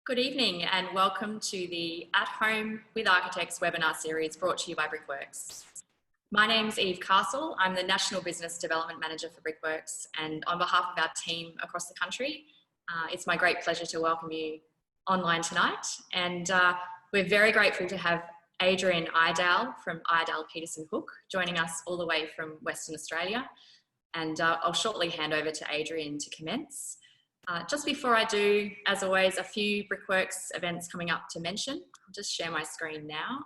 Good evening and welcome to the At Home with Architects webinar series brought to you by Brickworks. My name's Eve Castle. I'm the National Business Development Manager for Brickworks, and on behalf of our team across the country, it's my great pleasure to welcome you online tonight. And we're very grateful to have Adrian Iredale from Iredale Pedersen Hook joining us all the way from Western Australia. And I'll shortly hand over to Adrian to commence. Just before I do, as always, a few Brickworks events coming up to mention. I'll just share my screen now.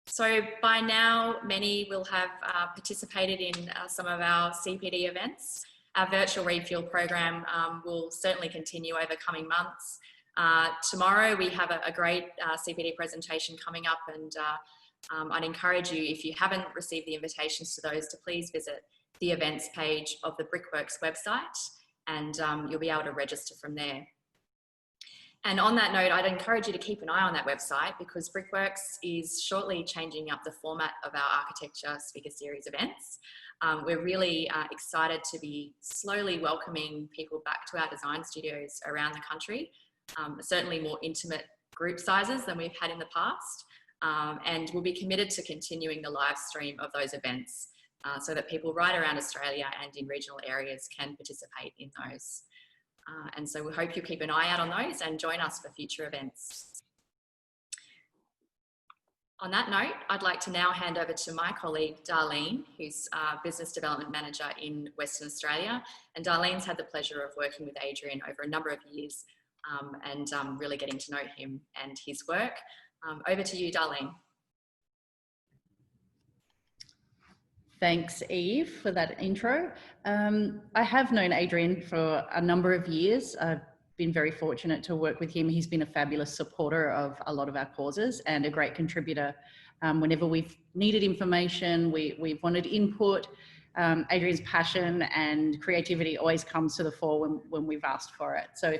So by now, many will have participated in some of our CPD events. Our virtual refuel program will certainly continue over coming months. Tomorrow we have a great CPD presentation coming up, and I'd encourage you, if you haven't received the invitations to those, to please visit the events page of the Brickworks website, and you'll be able to register from there. And on that note, I'd encourage you to keep an eye on that website, because Brickworks is shortly changing up the format of our Architecture Speaker Series events. We're really excited to be slowly welcoming people back to our design studios around the country, certainly more intimate group sizes than we've had in the past, and we'll be committed to continuing the live stream of those events, so that people right around Australia and in regional areas can participate in those. And so we hope you'll keep an eye out on those and join us for future events. On that note, I'd like to now hand over to my colleague, Darlene, who's Business Development Manager in Western Australia. And Darlene's had the pleasure of working with Adrian over a number of years and really getting to know him and his work. Over to you, Darlene. Thanks, Eve, for that intro. I have known Adrian for a number of years. I've been very fortunate to work with him. He's been a fabulous supporter of a lot of our causes and a great contributor. Whenever we've needed information, we've wanted input, Adrian's passion and creativity always comes to the fore when we've asked for it. So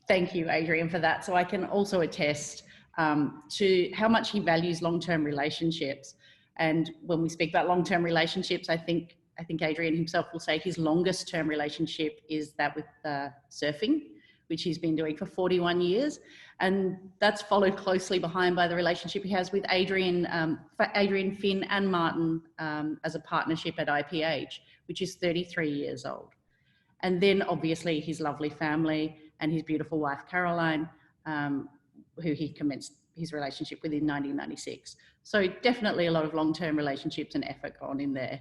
thank you, Adrian, for that. So I can also attest to how much he values long-term relationships. And when we speak about long-term relationships, I think Adrian himself will say his longest term relationship is that with surfing, which he's been doing for 41 years. And that's followed closely behind by the relationship he has with Adrian, Finn and Martin as a partnership at IPH, which is 33 years old. And then obviously his lovely family and his beautiful wife, Caroline, who he commenced his relationship with in 1996. So definitely a lot of long-term relationships and effort gone in there.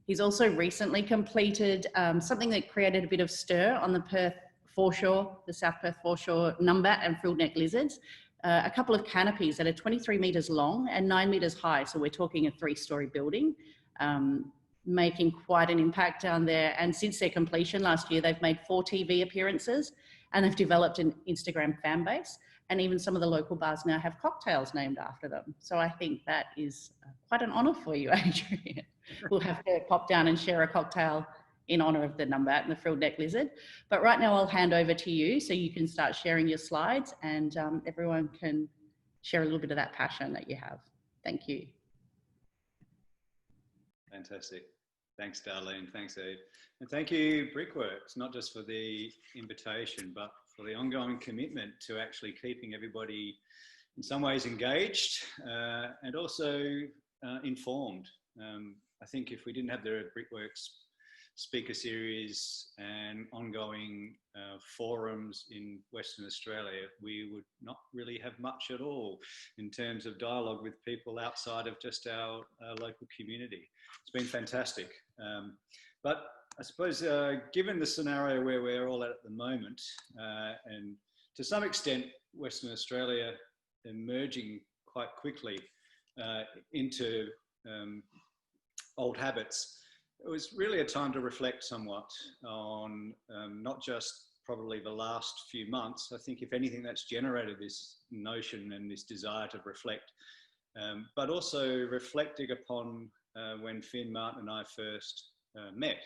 He's also recently completed something that created a bit of stir on the Perth foreshore, the South Perth foreshore, numbat and frilled neck lizards. A couple of canopies that are 23 metres long and 9 metres high. So we're talking a 3-storey building, making quite an impact down there. And since their completion last year, they've made 4 TV appearances and they've developed an Instagram fan base. And even some of the local bars now have cocktails named after them. So I think that is quite an honour for you, Adrian. We'll have to pop down and share a cocktail in honour of the numbat and the frilled neck lizard. But right now I'll hand over to you so you can start sharing your slides and everyone can share a little bit of that passion that you have. Thank you. Fantastic. Thanks, Darlene. Thanks, Eve. And thank you, Brickworks, not just for the invitation, but for the ongoing commitment to actually keeping everybody in some ways engaged and also informed. I think if we didn't have the Brickworks speaker series and ongoing forums in Western Australia, we would not really have much at all in terms of dialogue with people outside of just our local community. It's been fantastic. But I suppose given the scenario where we're all at the moment, and to some extent Western Australia emerging quite quickly into old habits, it was really a time to reflect somewhat on not just probably the last few months. I think if anything that's generated this notion and this desire to reflect, but also reflecting upon when Finn, Martin and I first met.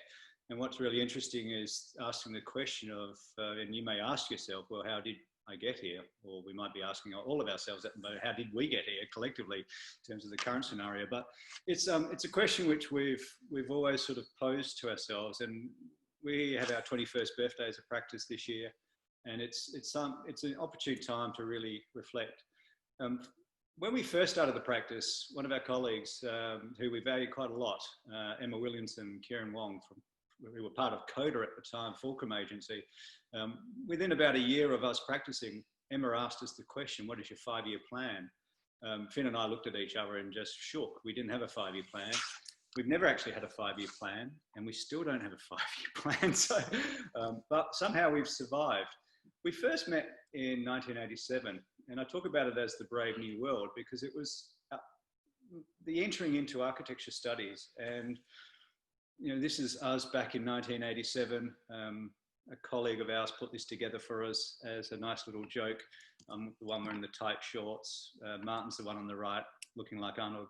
And what's really interesting is asking the question of, and you may ask yourself, well, how did I get here? Or we might be asking all of ourselves that, but how did we get here collectively in terms of the current scenario? But it's a question which we've always sort of posed to ourselves. And we had our 21st birthday as a practice this year. And it's an opportune time to really reflect. When we first started the practice, one of our colleagues, who we value quite a lot, Emma Williamson, Kieran Wong, who were part of CODA at the time, Fulcrum Agency, within about a year of us practicing, Emma asked us the question, what is your 5-year plan? Finn and I looked at each other and just shook. We didn't have a 5-year plan. We've never actually had a 5-year plan, and we still don't have a 5-year plan. So, but somehow we've survived. We first met in 1987, and I talk about it as the Brave New World because it was the entering into architecture studies. And, you know, this is us back in 1987. A colleague of ours put this together for us as a nice little joke. I'm the one wearing the tight shorts. Martin's the one on the right, looking like Arnold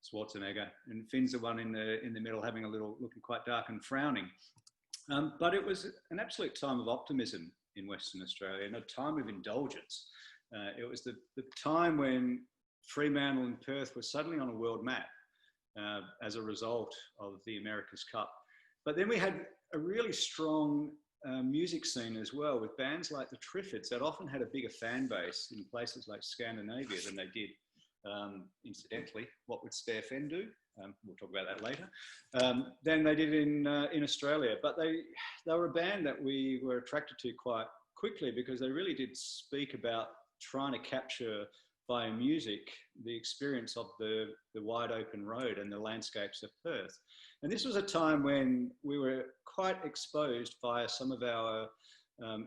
Schwarzenegger, and Finn's the one in the middle, having a little, looking quite dark and frowning. But it was an absolute time of optimism in Western Australia and a time of indulgence. It was the time when Fremantle and Perth were suddenly on a world map as a result of the America's Cup. But then we had a really strong music scene as well, with bands like the Triffids that often had a bigger fan base in places like Scandinavia than they did, incidentally, what would Spare Fen do? We'll talk about that later. Than they did in Australia. But they were a band that we were attracted to quite quickly because they really did speak about trying to capture via music the experience of the wide open road and the landscapes of Perth. And this was a time when we were quite exposed via some of our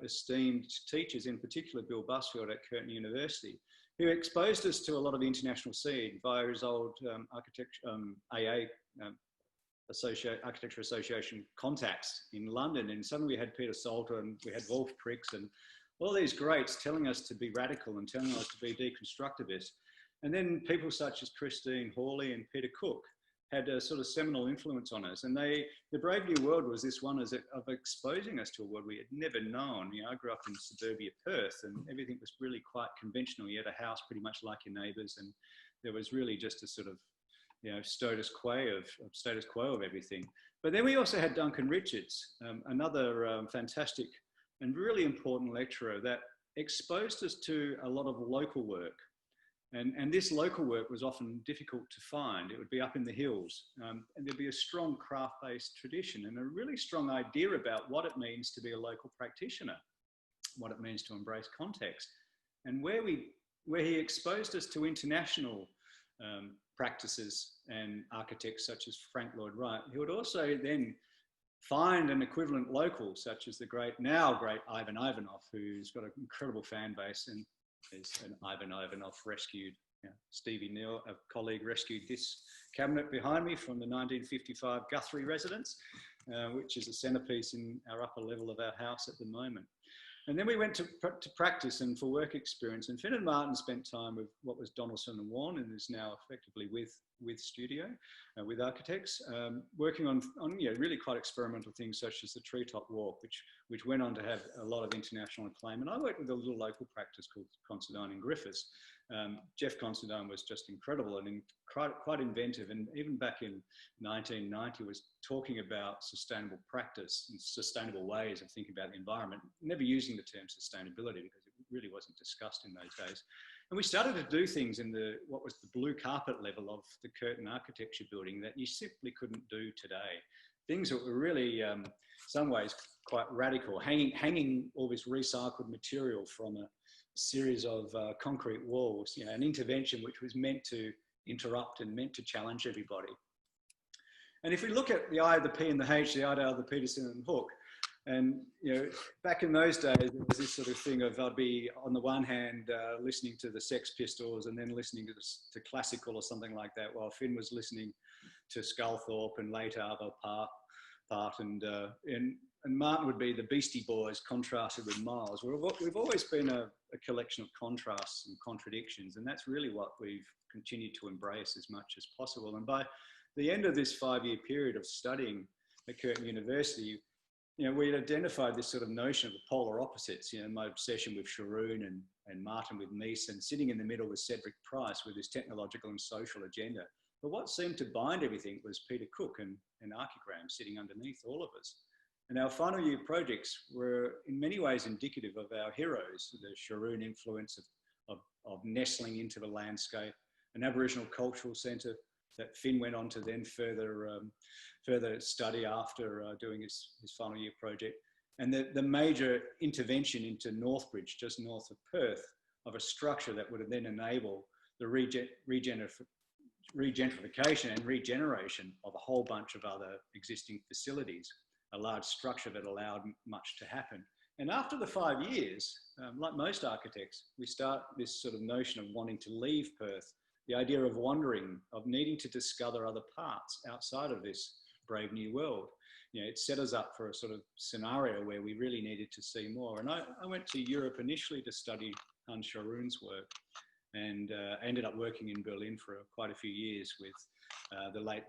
esteemed teachers, in particular Bill Busfield at Curtin University, who exposed us to a lot of the international scene via his old Architecture Association contacts in London. And suddenly we had Peter Salter and we had Wolf Pricks and all these greats telling us to be radical and telling us to be deconstructivist. And then people such as Christine Hawley and Peter Cook had a sort of seminal influence on us. And the Brave New World was this one of exposing us to a world we had never known. You know, I grew up in suburbia Perth and everything was really quite conventional. You had a house pretty much like your neighbours, and there was really just a sort of, you know, status quo of everything. But then we also had Duncan Richards, another fantastic and really important lecturer that exposed us to a lot of local work. And this local work was often difficult to find. It would be up in the hills, and there'd be a strong craft-based tradition and a really strong idea about what it means to be a local practitioner, what it means to embrace context. And where he exposed us to international practices and architects such as Frank Lloyd Wright, he would also then find an equivalent local, such as the now great Ivan Ivanov, who's got an incredible fan base, and is an Ivan Ivanov rescued. Stevie Neal, a colleague, rescued this cabinet behind me from the 1955 Guthrie residence, which is a centerpiece in our upper level of our house at the moment. And then we went to practice and for work experience. And Finn and Martin spent time with what was Donaldson and Warren, and is now effectively with Studio, with architects, working on you know, really quite experimental things such as the Treetop Walk, which went on to have a lot of international acclaim. And I worked with a little local practice called Considine in Griffiths. Jeff Considine was just incredible and quite inventive, and even back in 1990 was talking about sustainable practice and sustainable ways of thinking about the environment, never using the term sustainability because it really wasn't discussed in those days. And we started to do things in what was the blue carpet level of the Curtin Architecture Building that you simply couldn't do today. Things that were really, some ways, quite radical, hanging all this recycled material from a series of concrete walls, you know, an intervention which was meant to interrupt and meant to challenge everybody. And if we look at the I, the P and the H, the Iredale, the Pedersen Hook, and, you know, back in those days, there was this sort of thing of I'd be, on the one hand, listening to the Sex Pistols and then listening to classical or something like that, while Finn was listening to Sculthorpe and later Arvo Part, and Martin would be the Beastie Boys contrasted with Miles. We've always been a collection of contrasts and contradictions, and that's really what we've continued to embrace as much as possible. And by the end of this 5-year period of studying at Curtin University, you know, we had identified this sort of notion of the polar opposites, you know, my obsession with Sharoon and Martin with Mies, and sitting in the middle with Cedric Price with his technological and social agenda. But what seemed to bind everything was Peter Cook and Archigram sitting underneath all of us. And our final year projects were in many ways indicative of our heroes, the Sharoon influence of nestling into the landscape, an Aboriginal cultural centre that Finn went on to then further study after doing his final year project, and the major intervention into Northbridge, just north of Perth, of a structure that would then enable the regentrification and regeneration of a whole bunch of other existing facilities, a large structure that allowed much to happen. And after the 5 years, like most architects, we start this sort of notion of wanting to leave Perth, the idea of wandering, of needing to discover other parts outside of this brave new world. You know, it set us up for a sort of scenario where we really needed to see more. And I went to Europe initially to study Hans Sharoon's work, and ended up working in Berlin for quite a few years with the late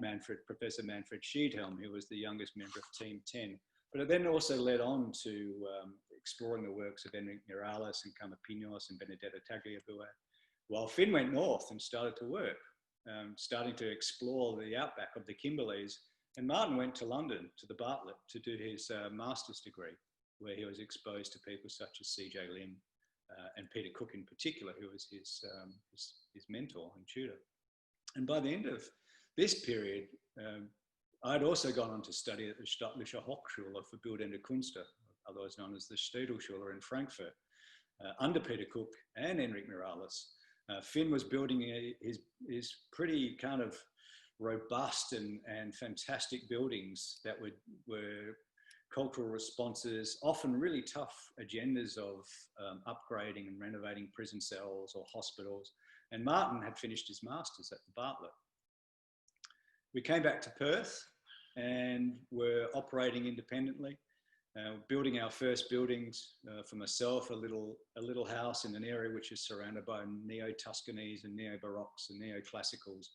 Professor Manfred Schiedhelm, who was the youngest member of Team 10. But it then also led on to exploring the works of Enric Morales and Campinos and Benedetta Tagliabue, while Finn went north and started to work, starting to explore the outback of the Kimberleys. And Martin went to London, to the Bartlett, to do his master's degree, where he was exposed to people such as C.J. Lim and Peter Cook in particular, who was his mentor and tutor. And by the end of this period, I'd also gone on to study at the Stadelschule for Bildende Künste, otherwise known as the Stadelschule in Frankfurt, under Peter Cook and Enric Morales. Finn was building his pretty kind of robust and fantastic buildings that were cultural responses, often really tough agendas of upgrading and renovating prison cells or hospitals. And Martin had finished his master's at the Bartlett. We came back to Perth and were operating independently, building our first buildings. For myself, a little house in an area which is surrounded by neo-Tuscanese and neo-Baroques and neo-classicals.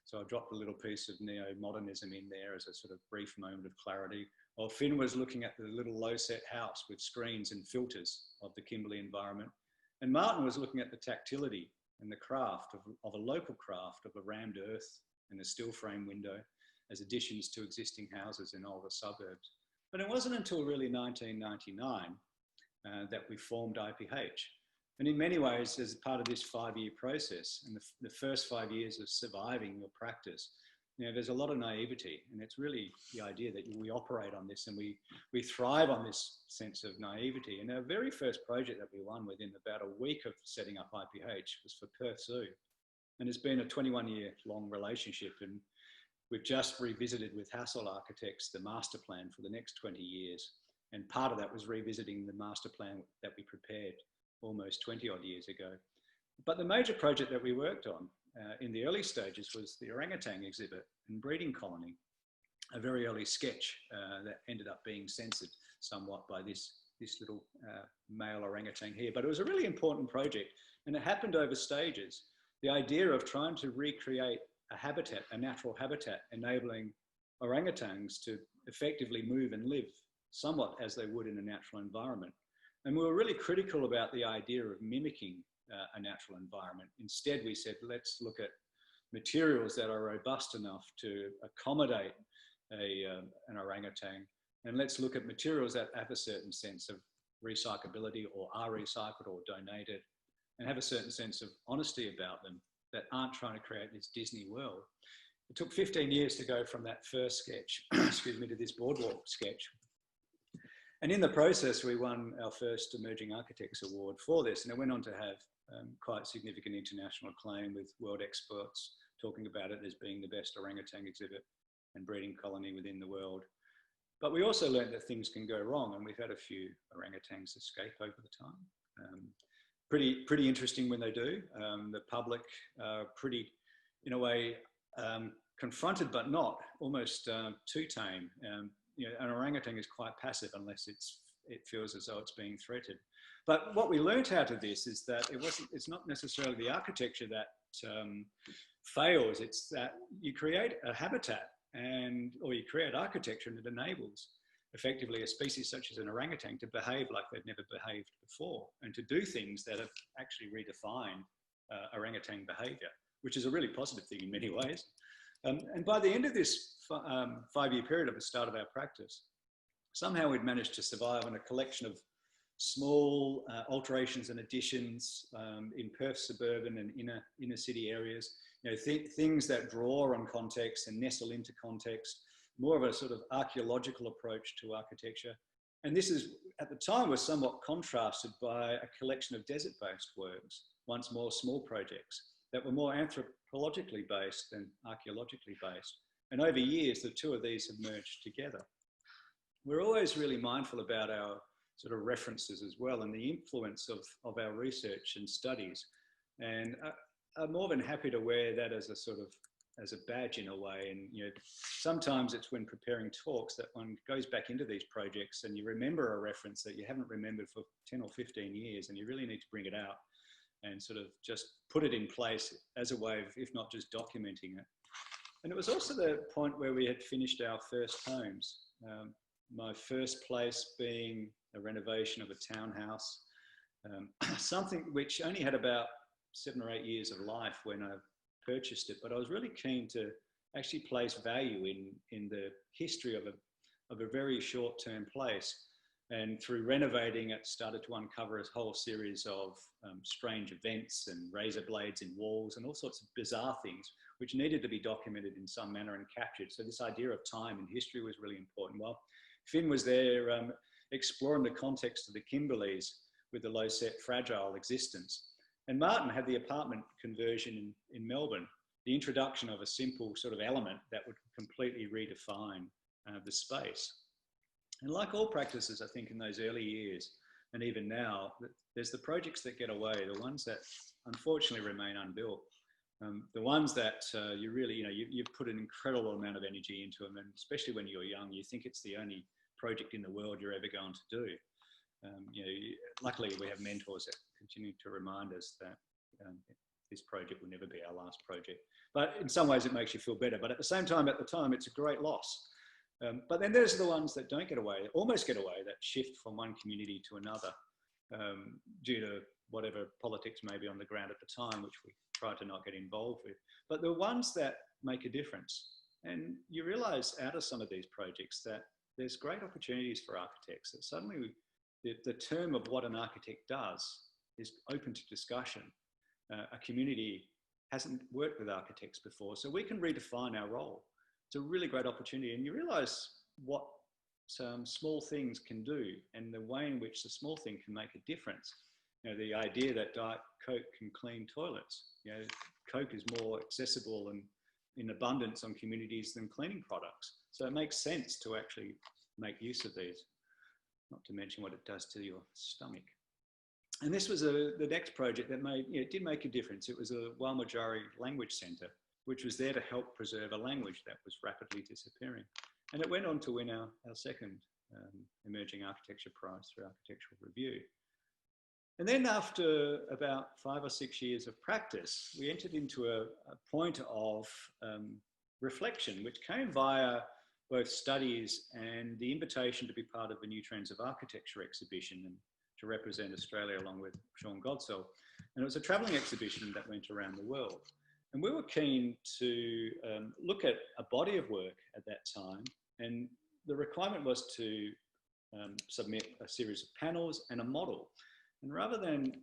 So I dropped a little piece of neo-modernism in there as a sort of brief moment of clarity. While Finn was looking at the little low-set house with screens and filters of the Kimberley environment. And Martin was looking at the tactility and the craft of a local craft of a rammed earth and a steel frame window as additions to existing houses in older suburbs. But it wasn't until really 1999 that we formed IPH. And in many ways, as part of this 5-year process, and the first 5 years of surviving your practice, you know, there's a lot of naivety, and it's really the idea that we operate on this and we thrive on this sense of naivety. And our very first project that we won within about a week of setting up IPH was for Perth Zoo. And it's been a 21-year long relationship, and we've just revisited with Hassel Architects the master plan for the next 20 years. And part of that was revisiting the master plan that we prepared almost 20 odd years ago. But the major project that we worked on in the early stages was the orangutan exhibit and breeding colony, a very early sketch that ended up being censored somewhat by this little male orangutan here. But it was a really important project, and it happened over stages. The idea of trying to recreate a habitat, a natural habitat, enabling orangutans to effectively move and live somewhat as they would in a natural environment. And we were really critical about the idea of mimicking a natural environment. Instead, we said, let's look at materials that are robust enough to accommodate an orangutan. And let's look at materials that have a certain sense of recyclability or are recycled or donated and have a certain sense of honesty about them that aren't trying to create this Disney world. It took 15 years to go from that first sketch, excuse me, to this boardwalk sketch. And in the process, we won our first Emerging Architects Award for this. And it went on to have quite significant international acclaim, with world experts talking about it as being the best orangutan exhibit and breeding colony within the world. But we also learned that things can go wrong, and we've had a few orangutans escape over the time. Pretty interesting when they do. The public are pretty, in a way, confronted but not, almost too tame. You know, an orangutan is quite passive unless it feels as though it's being threatened. But what we learnt out of this is that it's not necessarily the architecture that fails, it's that you create a habitat or you create architecture and it enables effectively a species such as an orangutan to behave like they've never behaved before and to do things that have actually redefined orangutan behavior, which is a really positive thing in many ways. And by the end of this 5-year period of the start of our practice, somehow we'd managed to survive on a collection of small alterations and additions in Perth suburban and inner city areas. You know, things that draw on context and nestle into context, more of a sort of archaeological approach to architecture. And this is, at the time, was somewhat contrasted by a collection of desert-based works, once more small projects that were more anthropologically based than archaeologically based. And over years, the two of these have merged together. We're always really mindful about our sort of references as well and the influence of our research and studies. And I'm more than happy to wear that as a sort of, as a badge in a way. And, you know, sometimes it's when preparing talks that one goes back into these projects and you remember a reference that you haven't remembered for 10 or 15 years, and you really need to bring it out and sort of just put it in place as a way of, if not just documenting it. And it was also the point where we had finished our first homes. My first place being a renovation of a townhouse, something which only had about 7 or 8 years of life when I purchased it, but I was really keen to actually place value in the history of a very short-term place. And through renovating it, started to uncover a whole series of strange events and razor blades in walls and all sorts of bizarre things which needed to be documented in some manner and captured. So this idea of time and history was really important. Well, Finn was there exploring the context of the Kimberleys with the low-set, fragile existence. And Martin had the apartment conversion in Melbourne, the introduction of a simple sort of element that would completely redefine the space. And like all practices, I think in those early years, and even now, there's the projects that get away, the ones that unfortunately remain unbuilt. The ones that you really, you know, you've put an incredible amount of energy into them, and especially when you're young, you think it's the only project in the world you're ever going to do. You know, luckily we have mentors that continue to remind us that this project will never be our last project. But in some ways it makes you feel better. But at the same time, at the time, it's a great loss. But then there's the ones that don't get away, almost get away, that shift from one community to another due to whatever politics may be on the ground at the time, which we try to not get involved with. But the ones that make a difference. And you realise out of some of these projects that there's great opportunities for architects, that suddenly the term of what an architect does is open to discussion. A community hasn't worked with architects before, so we can redefine our role. It's a really great opportunity, and you realise what some small things can do and the way in which the small thing can make a difference. You know, the idea that Diet Coke can clean toilets. You know, Coke is more accessible and in abundance on communities than cleaning products. So it makes sense to actually make use of these, not to mention what it does to your stomach. And this was the next project that made, you know, it did make a difference. It was a Walmajari language centre, which was there to help preserve a language that was rapidly disappearing. And it went on to win our second Emerging Architecture Prize through Architectural Review. And then after about 5 or 6 years of practice, we entered into a point of reflection, which came via both studies and the invitation to be part of the New Trends of Architecture exhibition and to represent Australia along with Sean Godsell. And it was a travelling exhibition that went around the world. And we were keen to look at a body of work at that time. And the requirement was to submit a series of panels and a model. And rather than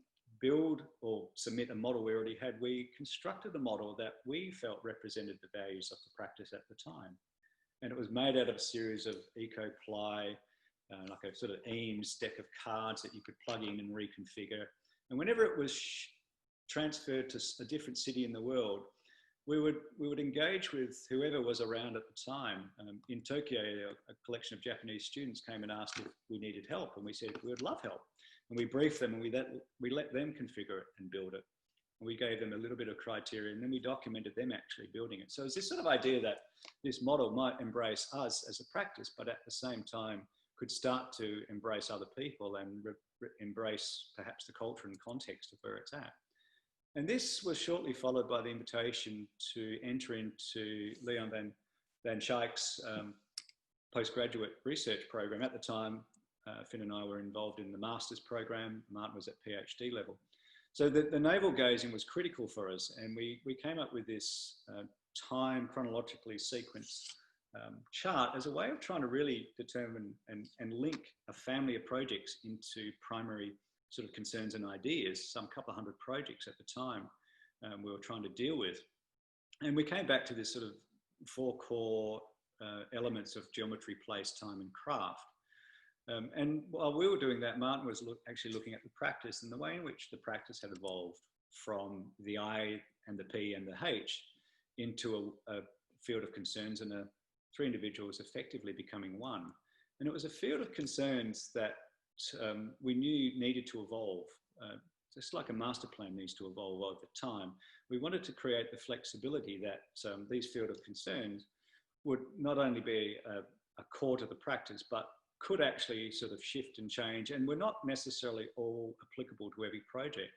build or submit a model we already had, we constructed a model that we felt represented the values of the practice at the time. And it was made out of a series of eco-ply, like a sort of Eames deck of cards that you could plug in and reconfigure. And whenever it was transferred to a different city in the world, we would engage with whoever was around at the time. In Tokyo, a collection of Japanese students came and asked if we needed help, and we said we would love help. And we briefed them, and we let them configure it and build it. And we gave them a little bit of criteria, and then we documented them actually building it. So it's this sort of idea that this model might embrace us as a practice, but at the same time could start to embrace other people and embrace perhaps the culture and context of where it's at. And this was shortly followed by the invitation to enter into Leon van Schaik's postgraduate research program. At the time, Finn and I were involved in the master's program. Martin was at PhD level. So the navel gazing was critical for us, and we came up with this time chronologically sequenced chart as a way of trying to really determine and link a family of projects into primary sort of concerns and ideas, some couple of hundred projects at the time we were trying to deal with. And we came back to this sort of 4 core elements of geometry, place, time and craft. And while we were doing that, Martin was actually looking at the practice and the way in which the practice had evolved from the I and the P and the H into a field of concerns and 3 individuals effectively becoming one. And it was a field of concerns that we knew needed to evolve. Just like a master plan needs to evolve over time, we wanted to create the flexibility that these field of concerns would not only be a core to the practice, but could actually sort of shift and change, and were not necessarily all applicable to every project.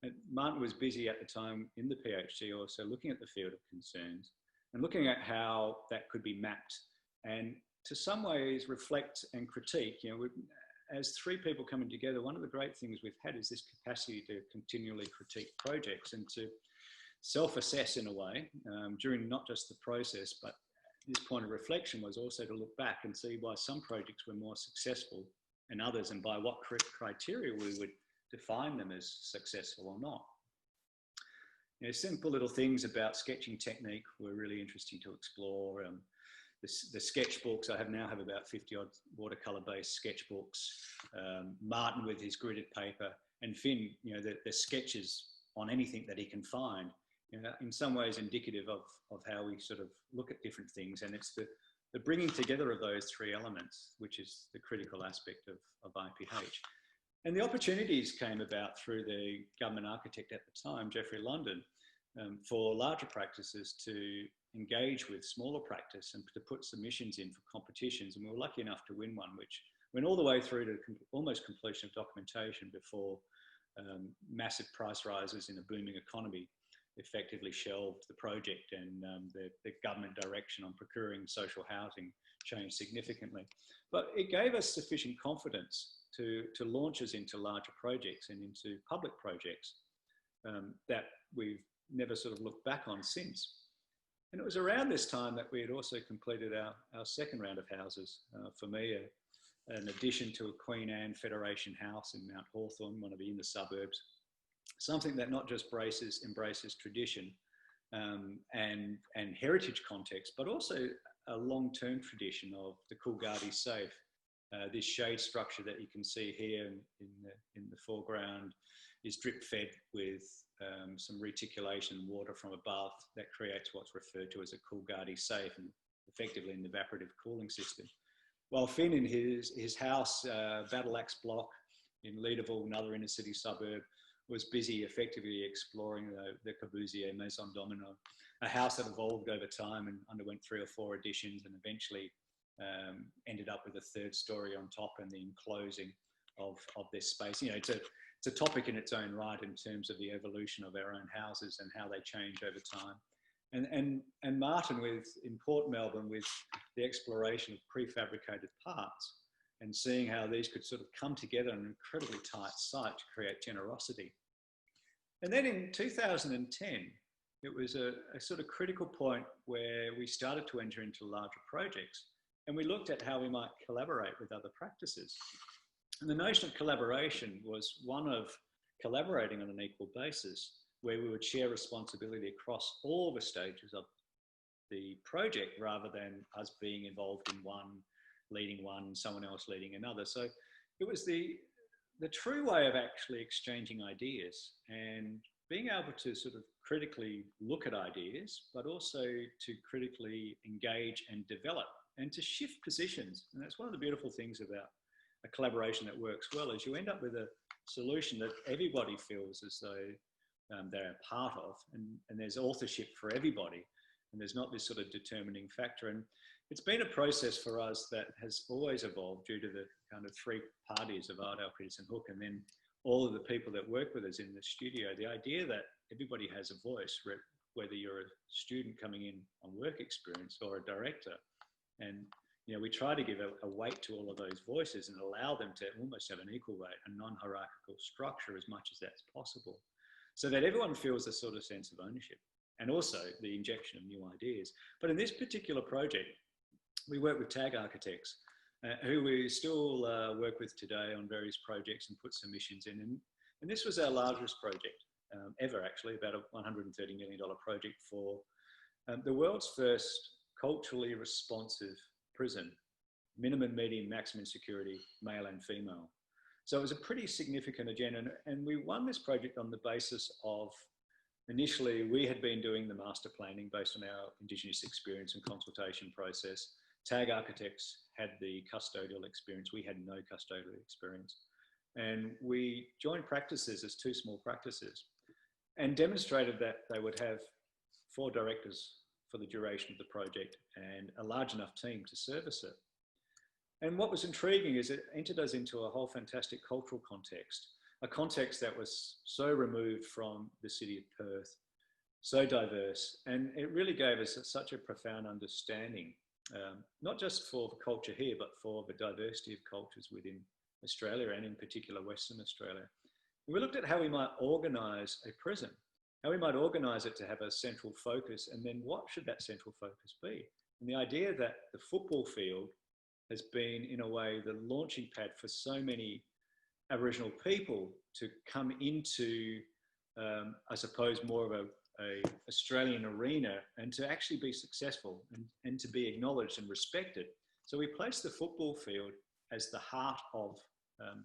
And Martin was busy at the time in the PhD also looking at the field of concerns and looking at how that could be mapped and to some ways reflect and critique. You know, as 3 people coming together, one of the great things we've had is this capacity to continually critique projects and to self-assess in a way during not just the process, but this point of reflection was also to look back and see why some projects were more successful than others and by what criteria we would define them as successful or not. You know, simple little things about sketching technique were really interesting to explore. The sketchbooks, I now have about 50 odd watercolor based sketchbooks. Martin with his gridded paper, and Finn, you know, the sketches on anything that he can find. You know, in some ways indicative of how we sort of look at different things. And it's the bringing together of those 3 elements, which is the critical aspect of IPH. And the opportunities came about through the government architect at the time, Geoffrey London, for larger practices to engage with smaller practice and to put submissions in for competitions. And we were lucky enough to win one, which went all the way through to almost completion of documentation before massive price rises in a booming economy effectively shelved the project, and the government direction on procuring social housing changed significantly. But it gave us sufficient confidence to launch us into larger projects and into public projects that we've never sort of looked back on since. And it was around this time that we had also completed our second round of houses. For me, an addition to a Queen Anne Federation house in Mount Hawthorn, one of the inner suburbs. Something that not just embraces tradition and heritage context, but also a long-term tradition of the Coolgardie safe. This shade structure that you can see here in the foreground is drip fed with some reticulation water from above that creates what's referred to as a Coolgardie safe, and effectively an evaporative cooling system. While Finn in his house, Battle Axe Block in Leederville, another inner city suburb, was busy effectively exploring the Corbusier Maison Domino, a house that evolved over time and underwent 3 or 4 additions and eventually ended up with a 3rd story on top and the enclosing of this space. You know, it's a topic in its own right in terms of the evolution of our own houses and how they change over time. And Martin in Port Melbourne with the exploration of prefabricated parts and seeing how these could sort of come together in an incredibly tight site to create generosity. And then in 2010, it was a sort of critical point where we started to enter into larger projects, and we looked at how we might collaborate with other practices. And the notion of collaboration was one of collaborating on an equal basis, where we would share responsibility across all the stages of the project rather than us being involved in one, leading one, someone else leading another. So it was the true way of actually exchanging ideas and being able to sort of critically look at ideas, but also to critically engage and develop and to shift positions. And that's one of the beautiful things about a collaboration that works well, is you end up with a solution that everybody feels as though they're a part of, and there's authorship for everybody, and there's not this sort of determining factor. And it's been a process for us that has always evolved due to the kind of 3 parties of Iredale Pedersen Hook, and then all of the people that work with us in the studio. The idea that everybody has a voice, whether you're a student coming in on work experience or a director. And you know, we try to give a weight to all of those voices and allow them to almost have an equal weight, a non-hierarchical structure as much as that's possible, so that everyone feels a sort of sense of ownership and also the injection of new ideas. But in this particular project, we work with tag architects who we still work with today on various projects and put submissions in. And this was our largest project ever, actually, about a $130 million project for the world's first culturally responsive prison, minimum, medium, maximum security, male and female. So it was a pretty significant agenda, and we won this project on the basis of, initially, we had been doing the master planning based on our Indigenous experience and consultation process. Tag architects had the custodial experience. We had no custodial experience. And we joined practices as two small practices and demonstrated that they would have 4 directors for the duration of the project and a large enough team to service it. And what was intriguing is it entered us into a whole fantastic cultural context, a context that was so removed from the city of Perth, so diverse, and it really gave us such a profound understanding, not just for the culture here, but for the diversity of cultures within Australia and in particular Western Australia. And we looked at how we might organise a prison, how we might organise it to have a central focus, and then what should that central focus be? And the idea that the football field has been, in a way, the launching pad for so many Aboriginal people to come into, I suppose, more of a Australian arena and to actually be successful and to be acknowledged and respected. So we placed the football field as the heart of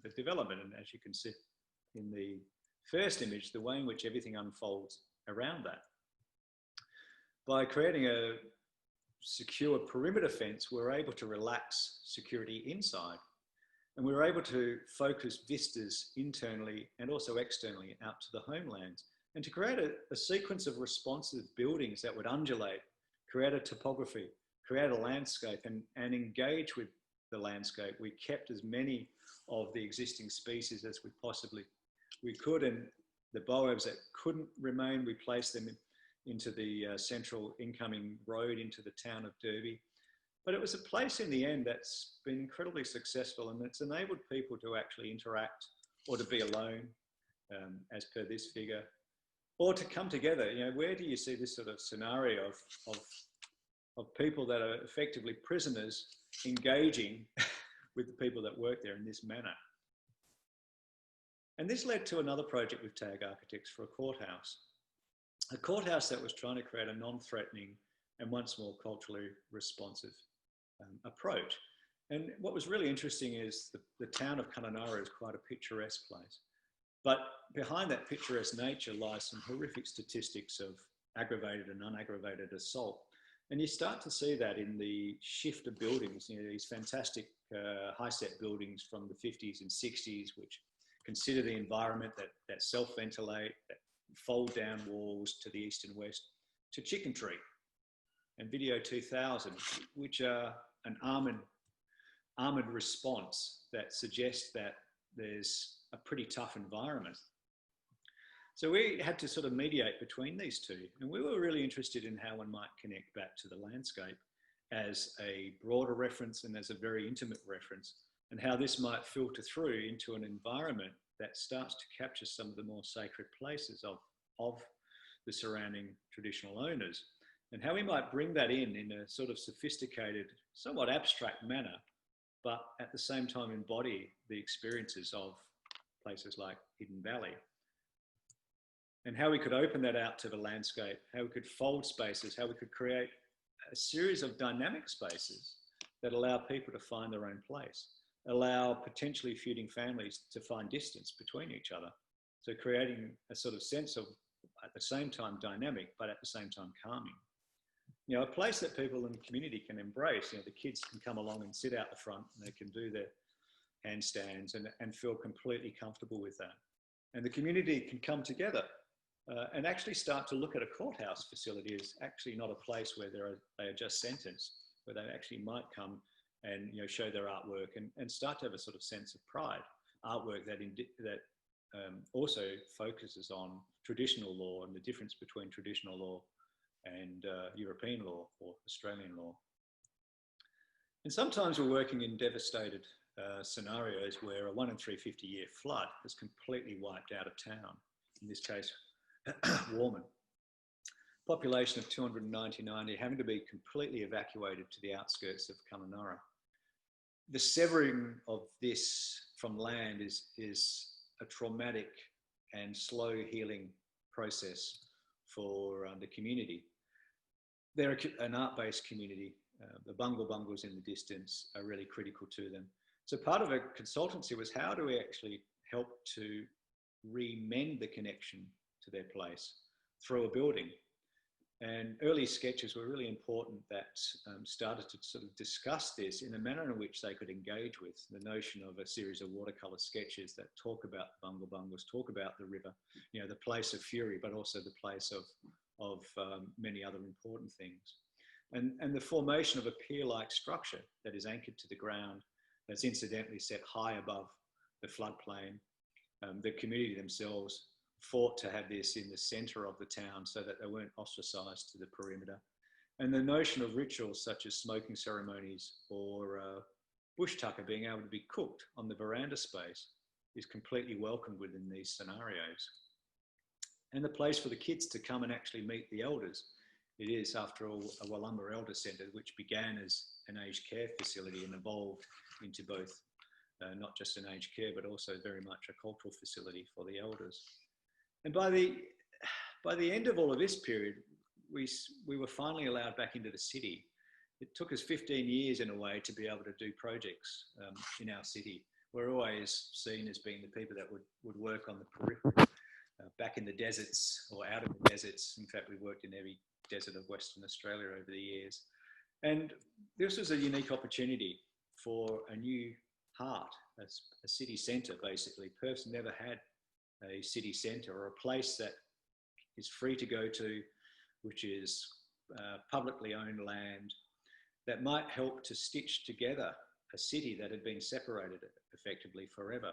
the development. And as you can see in the first image, the way in which everything unfolds around that. By creating a secure perimeter fence, we're able to relax security inside. And we were able to focus vistas internally and also externally out to the homelands, and to create a sequence of responsive buildings that would undulate, create a topography, create a landscape, and engage with the landscape. We kept as many of the existing species as we could, and the boabs that couldn't remain, we placed them into the central incoming road into the town of Derby. But it was a place in the end that's been incredibly successful, and it's enabled people to actually interact or to be alone, as per this figure, or to come together. You know, where do you see this sort of scenario of people that are effectively prisoners engaging with the people that work there in this manner? And this led to another project with Tag Architects for a courthouse that was trying to create a non-threatening and once more culturally responsive approach. And what was really interesting is the town of Kununurra is quite a picturesque place. But behind that picturesque nature lies some horrific statistics of aggravated and unaggravated assault. And you start to see that in the shift of buildings, you know, these fantastic high-set buildings from the 50s and 60s, which consider the environment, that self-ventilate, that fold down walls to the east and west, to Chicken Tree and Video 2000, which are an armoured response that suggests that there's a pretty tough environment. So we had to sort of mediate between these two, and we were really interested in how one might connect back to the landscape as a broader reference and as a very intimate reference, and how this might filter through into an environment that starts to capture some of the more sacred places of the surrounding traditional owners, and how we might bring that in a sort of sophisticated, somewhat abstract manner, but at the same time embody the experiences of places like Hidden Valley. And how we could open that out to the landscape, how we could fold spaces, how we could create a series of dynamic spaces that allow people to find their own place, allow potentially feuding families to find distance between each other. So creating a sort of sense of, at the same time, dynamic, but at the same time calming. You know, a place that people in the community can embrace. You know, the kids can come along and sit out the front and they can do their handstands and feel completely comfortable with that. And the community can come together and actually start to look at a courthouse facility as actually not a place where they are just sentenced, where they actually might come and, you know, show their artwork and start to have a sort of sense of pride. Artwork that also focuses on traditional law and the difference between traditional law and European law or Australian law. And sometimes we're working in devastated scenarios where a 1 in 350-year flood has completely wiped out a town, in this case, Warman. population of 299 having to be completely evacuated to the outskirts of Kununurra. The severing of this from land is a traumatic and slow healing process for the community. They're an art-based community. The bungle bungles in the distance are really critical to them. So part of a consultancy was, how do we actually help to remend the connection to their place through a building? And early sketches were really important that started to sort of discuss this in a manner in which they could engage with the notion of a series of watercolour sketches that talk about the bungle bungles, talk about the river, you know, the place of fury, but also the place of many other important things. And the formation of a pier-like structure that is anchored to the ground, that's incidentally set high above the floodplain. The community themselves fought to have this in the centre of the town so that they weren't ostracised to the perimeter. And the notion of rituals such as smoking ceremonies or bush tucker being able to be cooked on the veranda space is completely welcomed within these scenarios. And the place for the kids to come and actually meet the elders. It is, after all, a Walumba Elder Centre, which began as an aged care facility and evolved into both not just an aged care, but also very much a cultural facility for the elders. And by the end of all of this period, we were finally allowed back into the city. It took us 15 years in a way to be able to do projects in our city. We're always seen as being the people that would work on the periphery, back in the deserts or out of the deserts. In fact, we worked in every desert of Western Australia over the years. And this was a unique opportunity for a new heart, a city centre basically. Perth's never had a city centre or a place that is free to go to, which is publicly owned land, that might help to stitch together a city that had been separated effectively forever.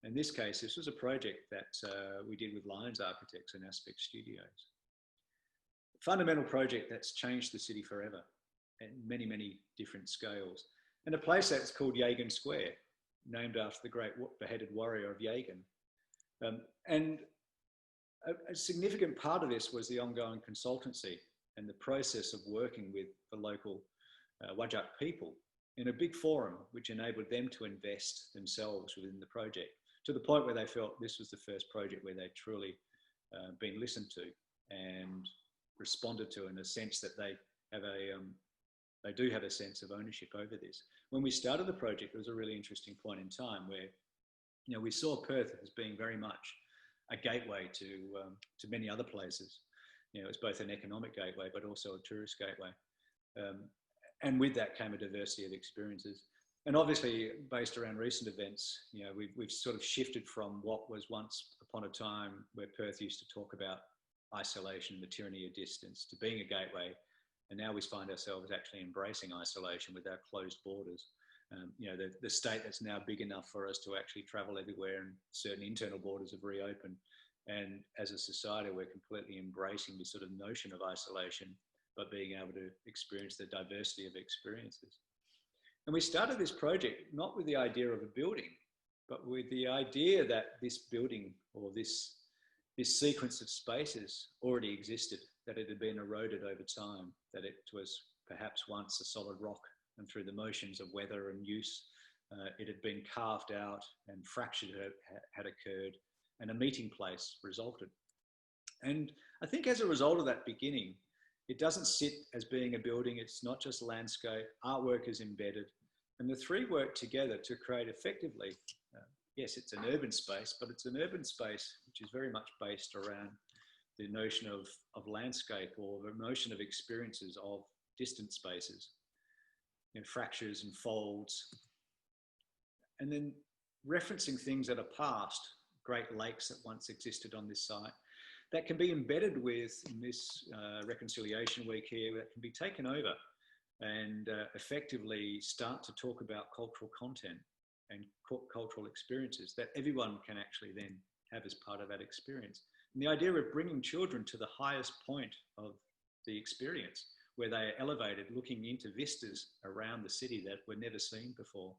In this case, this was a project that we did with Lyons Architects and Aspect Studios. Fundamental project that's changed the city forever at many, many different scales. And a place that's called Yagan Square, named after the great beheaded warrior of Yagan. And a significant part of this was the ongoing consultancy and the process of working with the local Whadjuk people in a big forum, which enabled them to invest themselves within the project, to the point where they felt this was the first project where they'd truly been listened to and responded to, in a sense that they do have a sense of ownership over this. When we started the project, it was a really interesting point in time where, you know, we saw Perth as being very much a gateway to many other places. You know, it's both an economic gateway, but also a tourist gateway. And with that came a diversity of experiences. And obviously, based around recent events, you know, we've sort of shifted from what was once upon a time where Perth used to talk about isolation, the tyranny of distance, to being a gateway. And now we find ourselves actually embracing isolation with our closed borders. You know, the state that's now big enough for us to actually travel everywhere, and certain internal borders have reopened. And as a society, we're completely embracing this sort of notion of isolation, but being able to experience the diversity of experiences. And we started this project not with the idea of a building, but with the idea that this building or this sequence of spaces already existed, that it had been eroded over time, that it was perhaps once a solid rock, and through the motions of weather and use, it had been carved out and fractured had occurred, and a meeting place resulted. And I think as a result of that beginning, it doesn't sit as being a building. It's not just landscape. Artwork is embedded, and the three work together to create effectively, yes, it's an urban space, but it's an urban space which is very much based around the notion of landscape, or the notion of experiences of distant spaces, you know, fractures and folds, and then referencing things that are past, great lakes that once existed on this site, that can be embedded with, in this reconciliation week here, that can be taken over and effectively start to talk about cultural content and cultural experiences that everyone can actually then have as part of that experience. And the idea of bringing children to the highest point of the experience, where they are elevated looking into vistas around the city that were never seen before,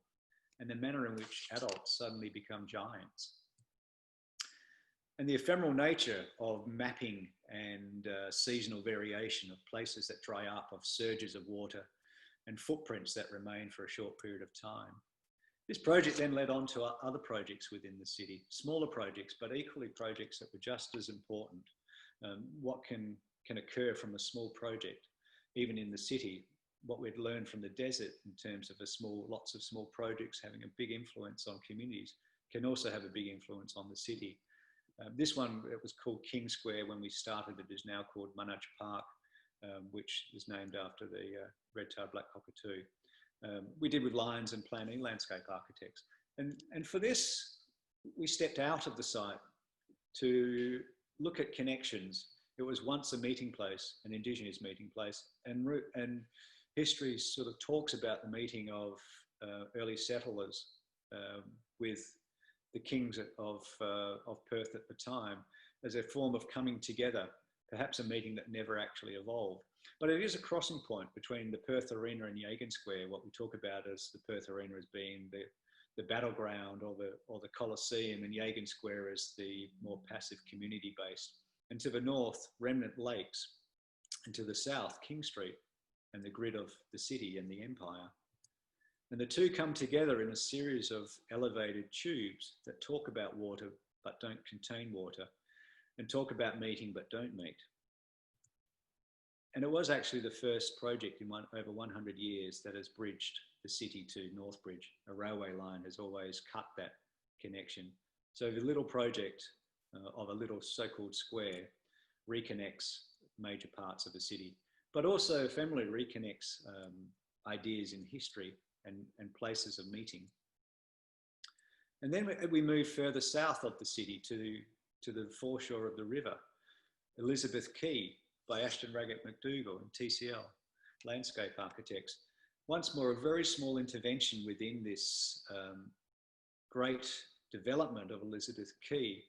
and the manner in which adults suddenly become giants. And the ephemeral nature of mapping and seasonal variation of places that dry up, of surges of water and footprints that remain for a short period of time. This project then led on to other projects within the city, smaller projects, but equally projects that were just as important. What can occur from a small project, even in the city, what we'd learned from the desert in terms of lots of small projects having a big influence on communities can also have a big influence on the city. This one, it was called King Square when we started. It is now called Monash Park, which is named after the red-tailed black cockatoo. We did with Lions and Plan E landscape architects. And for this, we stepped out of the site to look at connections. It was once a meeting place, an Indigenous meeting place, and history sort of talks about the meeting of early settlers with the kings of Perth at the time as a form of coming together, perhaps a meeting that never actually evolved. But it is a crossing point between the Perth Arena and Yagan Square, what we talk about as the Perth Arena as being the battleground or the Colosseum, and Yagan Square as the more passive community-based. And to the north, Remnant Lakes, and to the south, King Street and the grid of the city and the empire. And the two come together in a series of elevated tubes that talk about water but don't contain water, and talk about meeting but don't meet. And it was actually the first project in over 100 years that has bridged the city to Northbridge. A railway line has always cut that connection. So the little project of a little so-called square reconnects major parts of the city, but also ephemerally reconnects ideas in history and places of meeting. And then we move further south of the city to the foreshore of the river. Elizabeth Quay by Ashton Raggett McDougall and TCL, landscape architects. Once more, a very small intervention within this great development of Elizabeth Quay.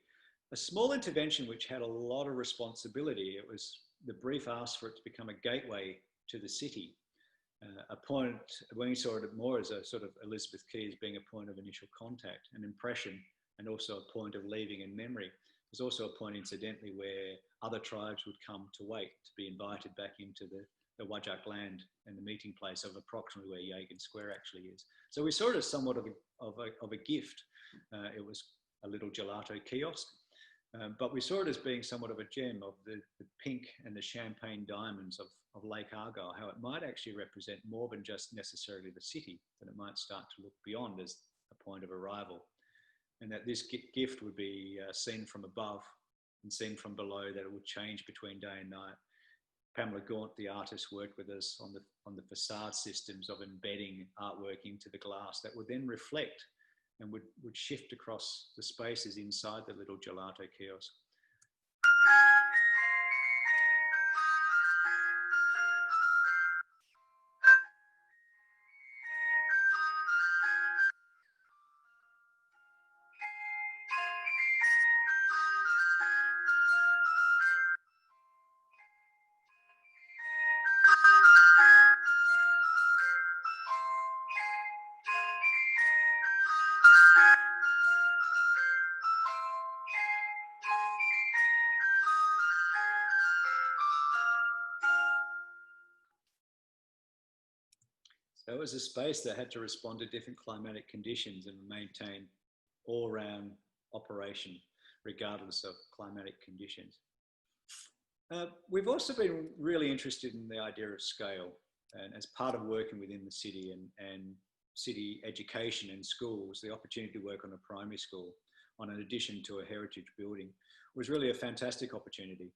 A small intervention which had a lot of responsibility. It was, the brief asked for it to become a gateway to the city. A point, when we saw it more as a sort of Elizabeth Quay as being a point of initial contact, an impression, and also a point of leaving in memory. There's also a point, incidentally, where other tribes would come to wait, to be invited back into the Wajak land and the meeting place of approximately where Yagan Square actually is. So we saw it as somewhat of a gift. It was a little gelato kiosk, but we saw it as being somewhat of a gem of the pink and the champagne diamonds of Lake Argyle, how it might actually represent more than just necessarily the city, that it might start to look beyond as a point of arrival. And that this gift would be seen from above and seen from below, that it would change between day and night. Pamela Gaunt, the artist, worked with us on the facade systems of embedding artwork into the glass that would then reflect and would shift across the spaces inside the little gelato kiosk. So it was a space that had to respond to different climatic conditions and maintain all-round operation regardless of climatic conditions. We've also been really interested in the idea of scale, and as part of working within the city and city education and schools, the opportunity to work on a primary school on an addition to a heritage building was really a fantastic opportunity.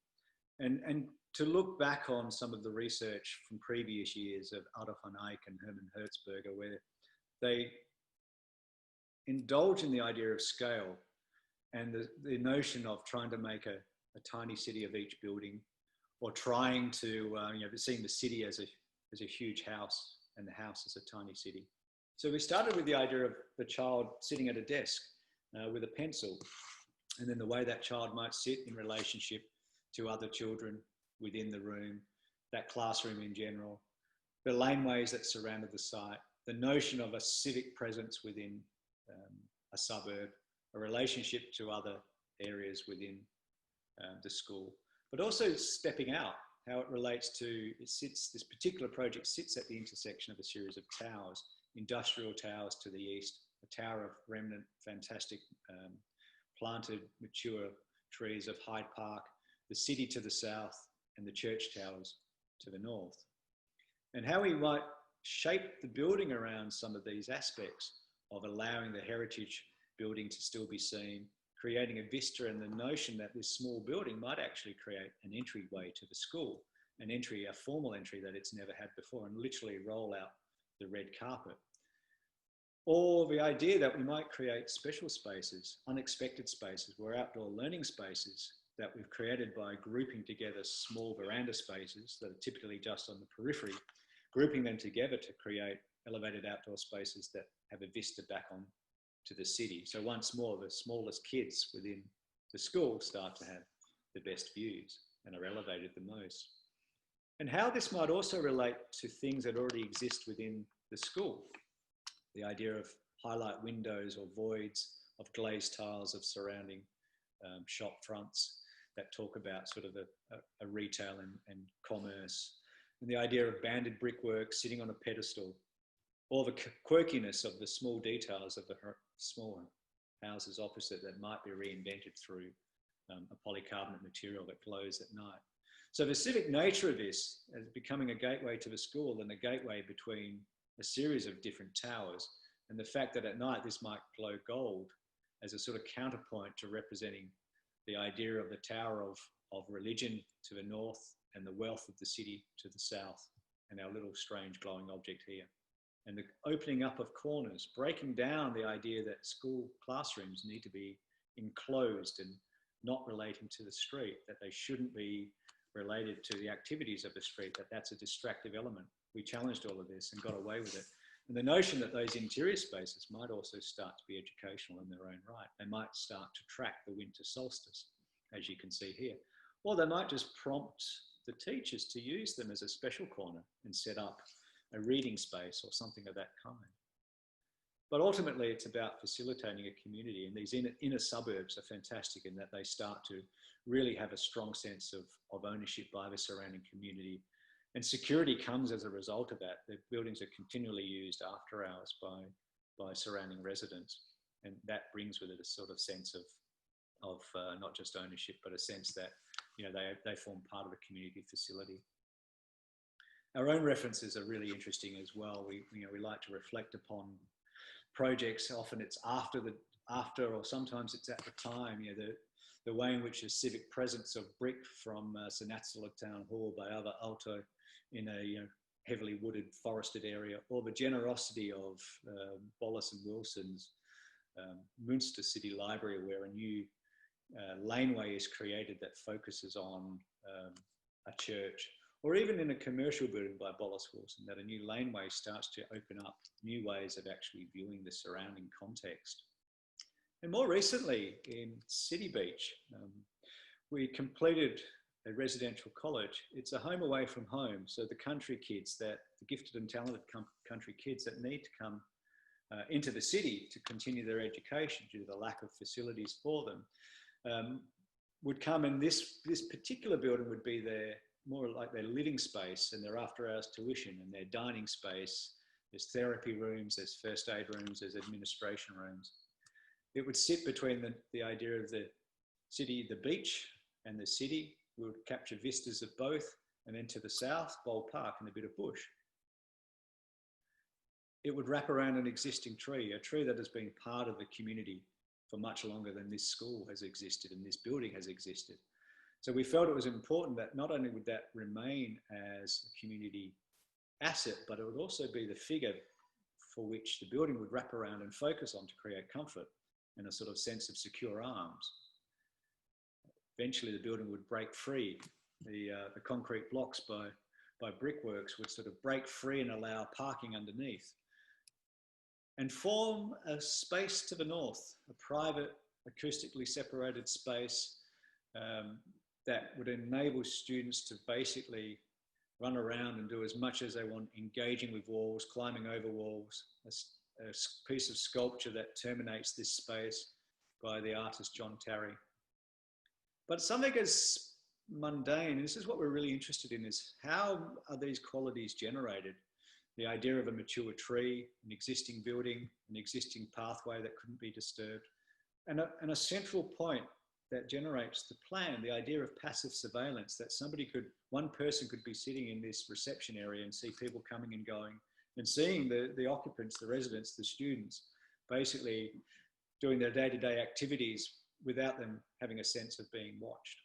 And to look back on some of the research from previous years of Adolf van Eyck and Herman Hertzberger, where they indulge in the idea of scale and the notion of trying to make a tiny city of each building, or trying to, seeing the city as a huge house and the house as a tiny city. So we started with the idea of the child sitting at a desk with a pencil, and then the way that child might sit in relationship to other children within the room, that classroom in general, the laneways that surrounded the site, the notion of a civic presence within a suburb, a relationship to other areas within the school, but also stepping out, how it relates to, this particular project sits at the intersection of a series of towers, industrial towers to the east, a tower of remnant, fantastic planted, mature trees of Hyde Park, the city to the south, and the church towers to the north. And how we might shape the building around some of these aspects of allowing the heritage building to still be seen, creating a vista and the notion that this small building might actually create an entryway to the school, a formal entry that it's never had before, and literally roll out the red carpet. Or the idea that we might create special spaces, unexpected spaces, or outdoor learning spaces that we've created by grouping together small veranda spaces that are typically just on the periphery, grouping them together to create elevated outdoor spaces that have a vista back on to the city. So once more, the smallest kids within the school start to have the best views and are elevated the most. And how this might also relate to things that already exist within the school. The idea of highlight windows or voids of glazed tiles of surrounding shop fronts that talk about sort of a retail and commerce. And the idea of banded brickwork sitting on a pedestal, or the quirkiness of the small details of the smaller houses opposite that might be reinvented through a polycarbonate material that glows at night. So the civic nature of this as becoming a gateway to the school and a gateway between a series of different towers, and the fact that at night this might glow gold as a sort of counterpoint to representing the idea of the tower of religion to the north and the wealth of the city to the south, and our little strange glowing object here. And the opening up of corners, breaking down the idea that school classrooms need to be enclosed and not relating to the street, that they shouldn't be related to the activities of the street, that that's a distractive element. We challenged all of this and got away with it. And the notion that those interior spaces might also start to be educational in their own right. They might start to track the winter solstice, as you can see here. Or they might just prompt the teachers to use them as a special corner and set up a reading space or something of that kind. But ultimately, it's about facilitating a community, and these inner suburbs are fantastic in that they start to really have a strong sense of ownership by the surrounding community. And security comes as a result of that. The buildings are continually used after hours by surrounding residents. And that brings with it a sort of sense of not just ownership, but a sense that, you know, they form part of the community facility. Our own references are really interesting as well. We like to reflect upon projects. Often it's after, or sometimes it's at the time. You know, the way in which the civic presence of brick from Stadelschule Town Hall by Ava Alto in a heavily wooded, forested area, or the generosity of Bollis and Wilson's Münster City Library, where a new laneway is created that focuses on a church, or even in a commercial building by Bollis Wilson, that a new laneway starts to open up new ways of actually viewing the surrounding context. And more recently in City Beach, we completed a residential college. It's a home away from home. So the country kids, the gifted and talented country kids that need to come into the city to continue their education due to the lack of facilities for them, would come, and this particular building would be more like their living space and their after hours tuition and their dining space. There's therapy rooms, there's first aid rooms, there's administration rooms. It would sit between the idea of the city, the beach and the city. We would capture vistas of both, and then to the south, Bold Park and a bit of bush. It would wrap around an existing tree, a tree that has been part of the community for much longer than this school has existed and this building has existed. So we felt it was important that not only would that remain as a community asset, but it would also be the figure for which the building would wrap around and focus on to create comfort and a sort of sense of secure arms. Eventually the building would break free. The concrete blocks by Brickworks would sort of break free and allow parking underneath, and form a space to the north, a private, acoustically separated space that would enable students to basically run around and do as much as they want, engaging with walls, climbing over walls, a piece of sculpture that terminates this space by the artist John Terry, But something as mundane, and this is what we're really interested in, is how are these qualities generated? The idea of a mature tree, an existing building, an existing pathway that couldn't be disturbed, and a central point that generates the plan, the idea of passive surveillance, that one person could be sitting in this reception area and see people coming and going and seeing the occupants, the residents, the students, basically doing their day-to-day activities without them having a sense of being watched.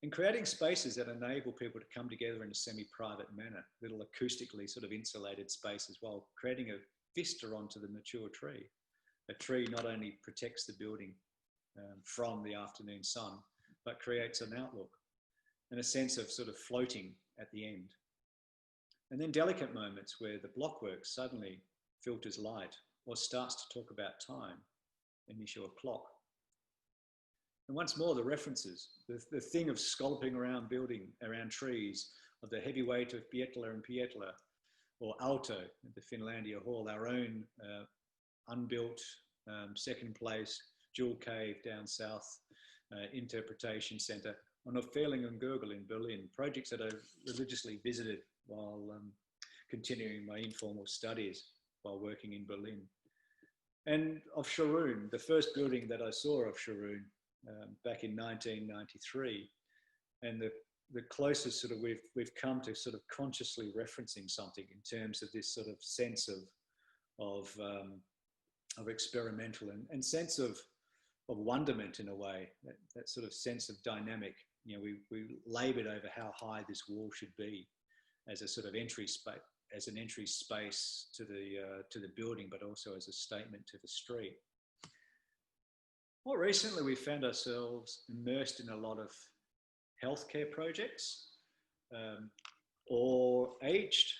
And creating spaces that enable people to come together in a semi-private manner, little acoustically sort of insulated spaces, while creating a vista onto the mature tree. A tree not only protects the building from the afternoon sun, but creates an outlook and a sense of sort of floating at the end. And then delicate moments where the blockwork suddenly filters light or starts to talk about time and issue a clock. And once more, the references, the thing of sculpting around trees, of the heavy weight of Pietla and Pietla, or Aalto at the Finlandia Hall, our own unbuilt second place jewel cave down south, interpretation centre, on Auffeling and Gurgel in Berlin, projects that I've religiously visited while continuing my informal studies while working in Berlin. And of Sharoon, the first building that I saw of Sharoon, back in 1993, and the closest sort of we've come to sort of consciously referencing something in terms of this sort of sense of experimental and sense of wonderment in a way, that sort of sense of dynamic. You know, we laboured over how high this wall should be as a sort of entry space, as an entry space to the building, but also as a statement to the street. More recently, we found ourselves immersed in a lot of healthcare projects or aged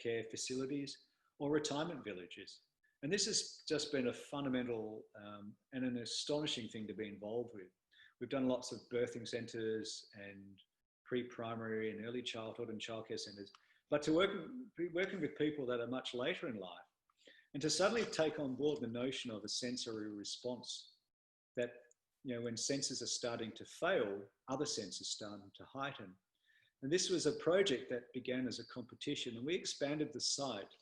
care facilities or retirement villages. And this has just been a fundamental and an astonishing thing to be involved with. We've done lots of birthing centres and pre-primary and early childhood and childcare centres, but to be working with people that are much later in life, and to suddenly take on board the notion of a sensory response, that, you know, when senses are starting to fail, other senses starting to heighten. And this was a project that began as a competition, and we expanded the site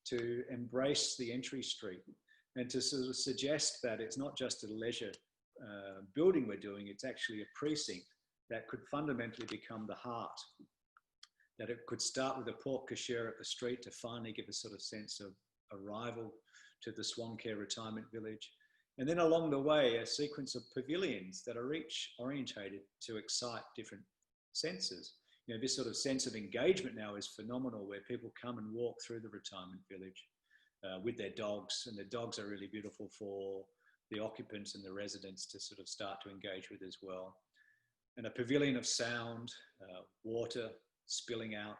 to embrace the entry street and to sort of suggest that it's not just a leisure building we're doing, it's actually a precinct that could fundamentally become the heart, that it could start with a porte cochere at the street to finally give a sort of sense of arrival to the Swan Care Retirement Village. And then along the way, a sequence of pavilions that are each orientated to excite different senses. You know, this sort of sense of engagement now is phenomenal, where people come and walk through the retirement village with their dogs, and the dogs are really beautiful for the occupants and the residents to sort of start to engage with as well. And a pavilion of sound, water spilling out,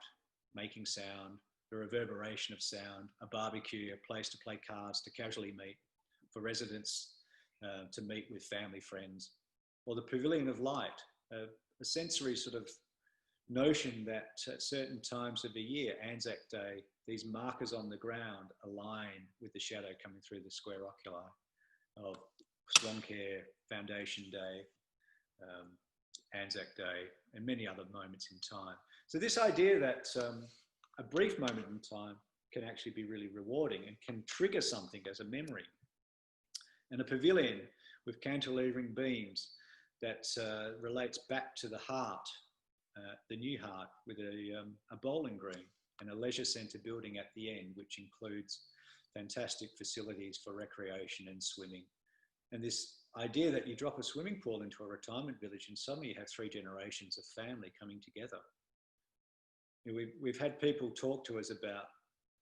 making sound, the reverberation of sound, a barbecue, a place to play cards, to casually meet, for residents to meet with family, friends, or the pavilion of light, a sensory sort of notion that at certain times of the year, Anzac Day, these markers on the ground align with the shadow coming through the square oculi of Swan Care Foundation Day, Anzac Day, and many other moments in time. So this idea that a brief moment in time can actually be really rewarding and can trigger something as a memory. And a pavilion with cantilevering beams that relates back to the heart, the new heart, with a bowling green and a leisure centre building at the end, which includes fantastic facilities for recreation and swimming. And this idea that you drop a swimming pool into a retirement village and suddenly you have 3 generations of family coming together. You know, we've had people talk to us about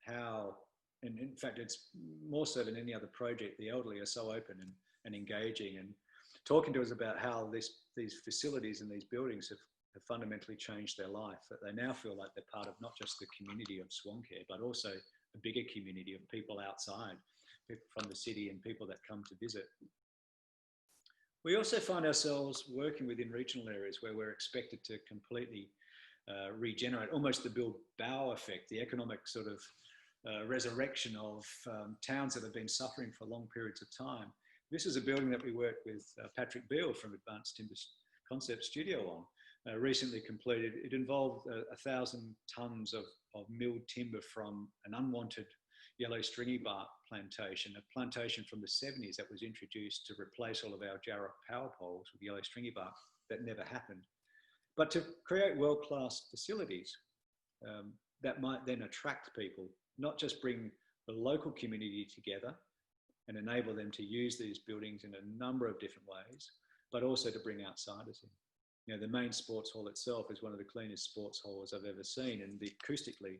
how, and in fact, it's more so than any other project, the elderly are so open and engaging, and talking to us about how these facilities and these buildings have fundamentally changed their life, that they now feel like they're part of not just the community of Swan Care, but also a bigger community of people outside, people from the city and people that come to visit. We also find ourselves working within regional areas where we're expected to completely regenerate, almost the Bilbao effect, the economic sort of resurrection of towns that have been suffering for long periods of time. This is a building that we worked with Patrick Beale from Advanced Timber Concept Studio on, recently completed. It involved 1,000 tonnes of milled timber from an unwanted yellow stringy bark plantation, a plantation from the 70s that was introduced to replace all of our jarrah power poles with yellow stringy bark. That never happened. But to create world-class facilities that might then attract people, not just bring the local community together and enable them to use these buildings in a number of different ways, but also to bring outsiders in. You know, the main sports hall itself is one of the cleanest sports halls I've ever seen, and acoustically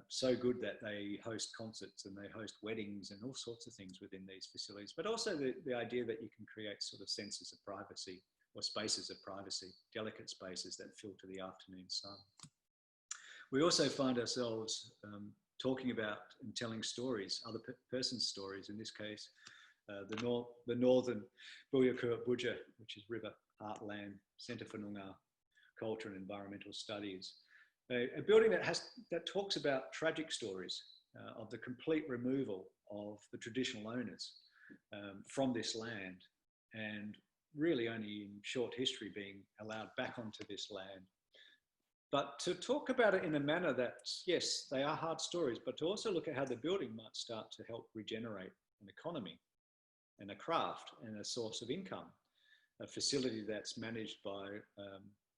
so good that they host concerts and they host weddings and all sorts of things within these facilities, but also the idea that you can create sort of senses of privacy or spaces of privacy, delicate spaces that filter the afternoon sun. We also find ourselves talking about and telling stories, other person's stories, in this case, the Northern Buyakurt Budja, which is River Heartland Centre for Noongar Culture and Environmental Studies. A building that talks about tragic stories of the complete removal of the traditional owners from this land, and really only in short history being allowed back onto this land. But to talk about it in a manner that, yes, they are hard stories, but to also look at how the building might start to help regenerate an economy and a craft and a source of income, a facility that's managed by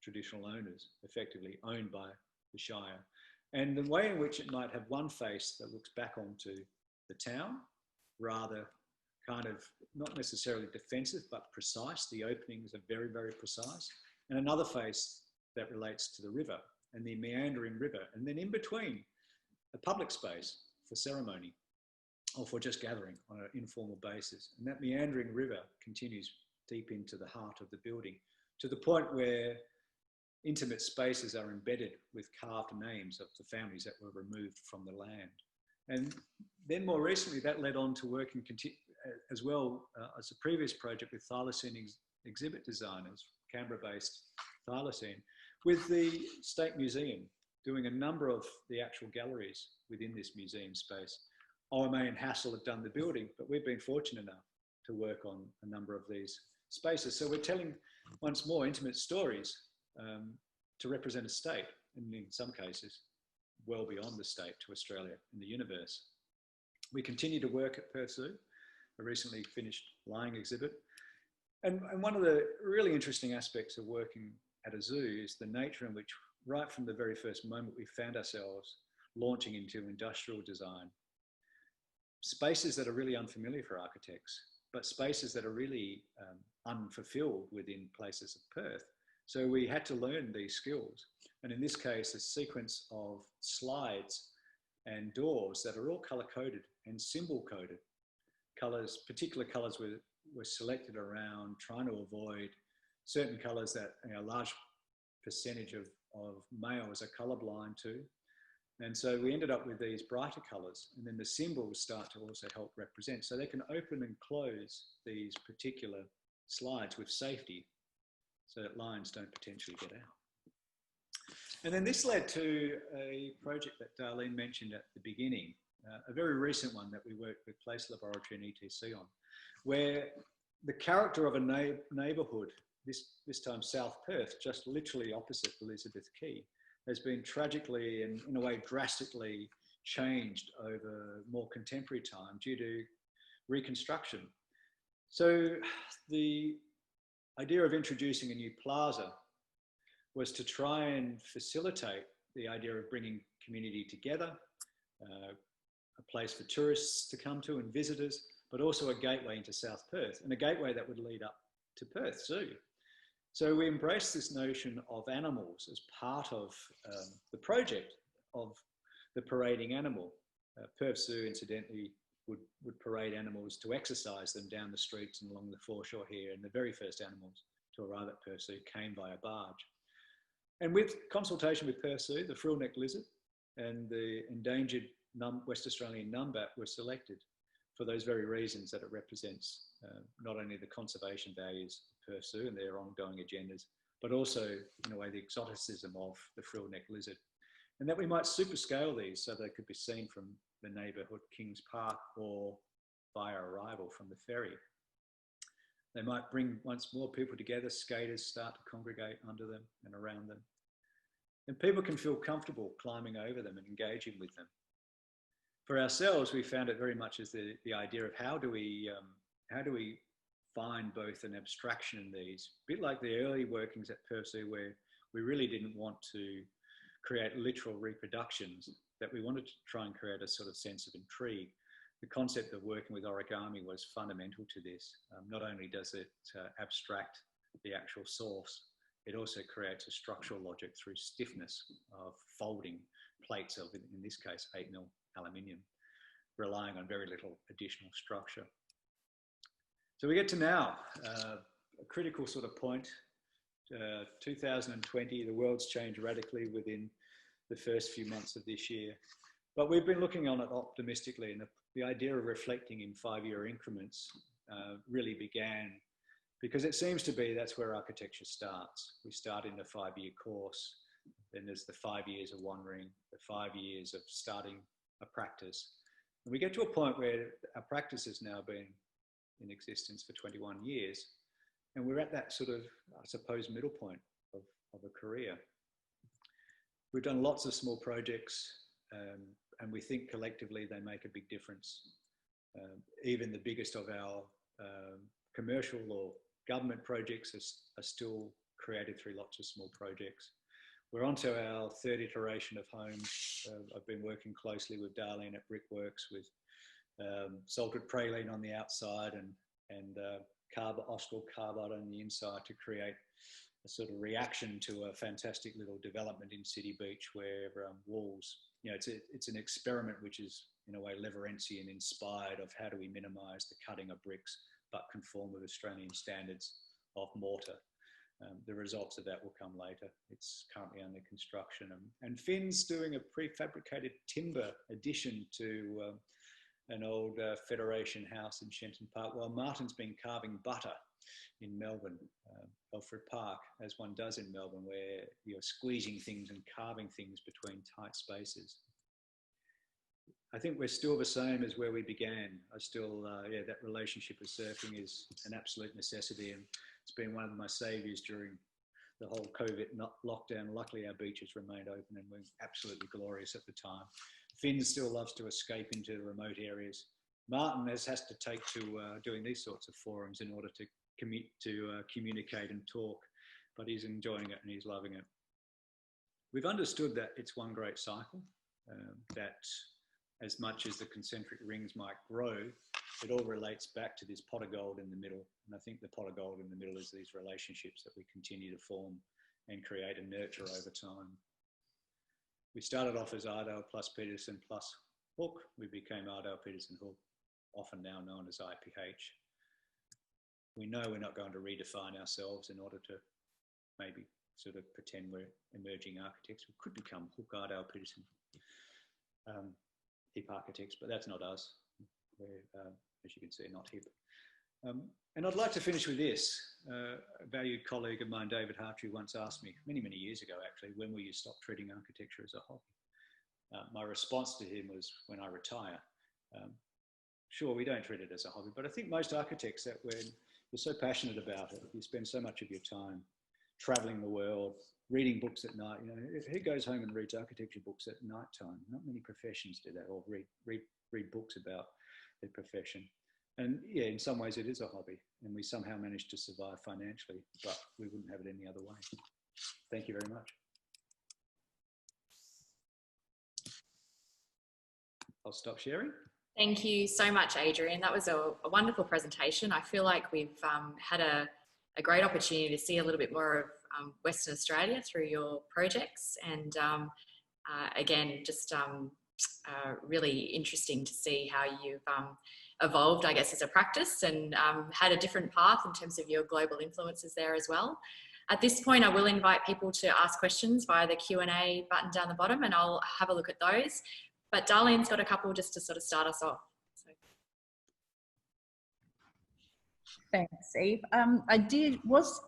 traditional owners, effectively owned by the Shire, and the way in which it might have one face that looks back onto the town, rather kind of not necessarily defensive, but precise. The openings are very, very precise. And another face that relates to the river and the meandering river. And then in between, a public space for ceremony or for just gathering on an informal basis. And that meandering river continues deep into the heart of the building, to the point where intimate spaces are embedded with carved names of the families that were removed from the land. And then more recently, that led on to working as well as a previous project with thylacine exhibit designers, Canberra-based thylacine, with the State Museum, doing a number of the actual galleries within this museum space. OMA and Hassel have done the building, but we've been fortunate enough to work on a number of these spaces. So we're telling, once more, intimate stories to represent a state, and in some cases, well beyond the state, to Australia and the universe. We continue to work at Perth Zoo, a recently finished lying exhibit. And one of the really interesting aspects of working at a zoo is the nature in which, right from the very first moment, we found ourselves launching into industrial design. Spaces that are really unfamiliar for architects, but spaces that are really unfulfilled within places of Perth. So we had to learn these skills. And in this case, a sequence of slides and doors that are all color-coded and symbol-coded. Colors, particular colors were selected around trying to avoid certain colors that a large percentage of males are colorblind to. And so we ended up with these brighter colors, and then the symbols start to also help represent. So they can open and close these particular slides with safety so that lines don't potentially get out. And then this led to a project that Darlene mentioned at the beginning, a very recent one that we worked with Place Laboratory and ETC on, where the character of a neighbourhood, this time South Perth, just literally opposite Elizabeth Quay, has been tragically and in a way drastically changed over more contemporary time due to reconstruction. So the idea of introducing a new plaza was to try and facilitate the idea of bringing community together, a place for tourists to come to and visitors, but also a gateway into South Perth, and a gateway that would lead up to Perth Zoo. So we embraced this notion of animals as part of the project of the parading animal. Perth Zoo, incidentally, would parade animals to exercise them down the streets and along the foreshore here, and the very first animals to arrive at Perth Zoo came via barge. And with consultation with Perth Zoo, the frill-necked lizard and the endangered West Australian numbat were selected for those very reasons, that it represents not only the conservation values of Perth Zoo and their ongoing agendas, but also, in a way, the exoticism of the frill-necked lizard. And that we might superscale these so they could be seen from the neighbourhood Kings Park or via arrival from the ferry. They might bring once more people together, skaters start to congregate under them and around them. And people can feel comfortable climbing over them and engaging with them. For ourselves, we found it very much as the idea of how do we find both an abstraction in these, a bit like the early workings at Perth, where we really didn't want to create literal reproductions, that we wanted to try and create a sort of sense of intrigue. The concept of working with origami was fundamental to this. Not only does it abstract the actual source, it also creates a structural logic through stiffness of folding plates of, in this case, 8mm aluminium, relying on very little additional structure. So we get to now, a critical sort of point. 2020, the world's changed radically within the first few months of this year. But we've been looking on it optimistically, and the idea of reflecting in 5-year increments really began because it seems to be that's where architecture starts. We start in a 5-year course, then there's the 5 years of wandering, the 5 years of starting a practice. And we get to a point where our practice has now been in existence for 21 years. And we're at that sort of, I suppose, middle point of a career. We've done lots of small projects, and we think collectively they make a big difference. Even the biggest of our commercial or government projects are still created through lots of small projects. We're on to our 3rd iteration of homes. I've been working closely with Darlene at Brickworks with salted praline on the outside and Austral carbide on the inside to create a sort of reaction to a fantastic little development in City Beach where walls, you know, it's an experiment which is in a way Leverentsian inspired of how do we minimise the cutting of bricks but conform with Australian standards of mortar. The results of that will come later. It's currently under construction. And Finn's doing a prefabricated timber addition to an old Federation house in Shenton Park, while Martin's been carving butter in Melbourne, Alfred Park, as one does in Melbourne, where you're squeezing things and carving things between tight spaces. I think we're still the same as where we began. I still, yeah, that relationship with surfing is an absolute necessity, and it's been one of my saviours during the whole COVID lockdown. Luckily, our beaches remained open and were absolutely glorious at the time. Finn still loves to escape into remote areas. Martin has to take to doing these sorts of forums in order to communicate and talk, but he's enjoying it and he's loving it. We've understood that it's one great cycle, that as much as the concentric rings might grow, it all relates back to this pot of gold in the middle. And I think the pot of gold in the middle is these relationships that we continue to form and create and nurture over time. We started off as Iredale plus Pedersen plus Hook. We became Iredale Pedersen Hook, often now known as IPH. We know we're not going to redefine ourselves in order to maybe sort of pretend we're emerging architects. We could become Hook, Iredale, Pedersen, hip architects, but that's not us. We're, as you can see, not hip. And I'd like to finish with this. A valued colleague of mine, David Hartree, once asked me, many, many years ago actually, when will you stop treating architecture as a hobby? My response to him was, when I retire. Sure, we don't treat it as a hobby, but I think most architects, that when you're so passionate about it, you spend so much of your time traveling the world, reading books at night. You know, who goes home and reads architecture books at night time? Not many professions do that, or read books about their profession. And yeah, in some ways it is a hobby, and we somehow manage to survive financially, but we wouldn't have it any other way. Thank you very much. I'll stop sharing. Thank you so much, Adrian. That was a wonderful presentation. I feel like we've had a great opportunity to see a little bit more of Western Australia through your projects. And again, just really interesting to see how you've evolved, I guess, as a practice and had a different path in terms of your global influences there as well. At this point, I will invite people to ask questions via the Q&A button down the bottom, and I'll have a look at those. But Darlene's got a couple just to sort of start us off. So. Thanks, Eve. I was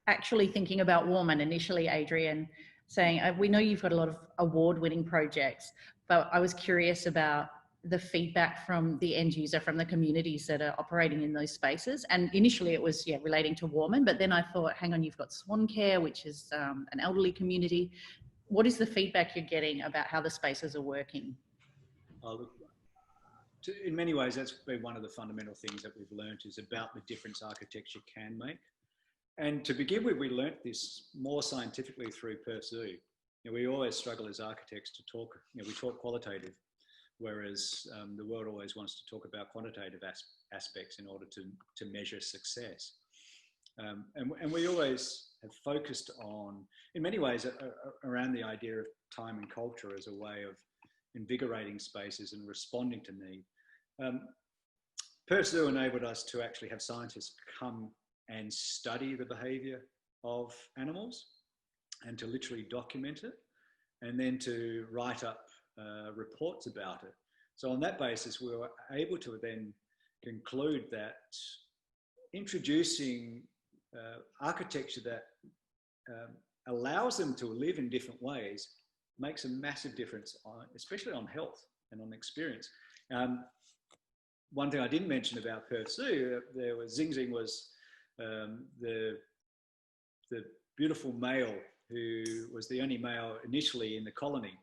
actually thinking about Warman initially, Adrian, saying we know you've got a lot of award-winning projects, but I was curious about the feedback from the end user, from the communities that are operating in those spaces. And initially it was, relating to Warman, but then I thought, hang on, you've got Swan Care, which is an elderly community. What is the feedback you're getting about how the spaces are working? In many ways, that's been one of the fundamental things that we've learned, is about the difference architecture can make. And to begin with, we learnt this more scientifically through Perth Zoo. We always struggle as architects to talk, we talk qualitative, whereas the world always wants to talk about quantitative aspects in order to measure success. And we always have focused on, in many ways, around the idea of time and culture as a way of invigorating spaces and responding to need. Perth Zoo enabled us to actually have scientists come and study the behaviour of animals and to literally document it, and then to write up reports about it. So on that basis, we were able to then conclude that introducing architecture that allows them to live in different ways makes a massive difference, especially on health and on experience. One thing I didn't mention about Perth Zoo, there was Zing Zing was the beautiful male who was the only male initially in the colony,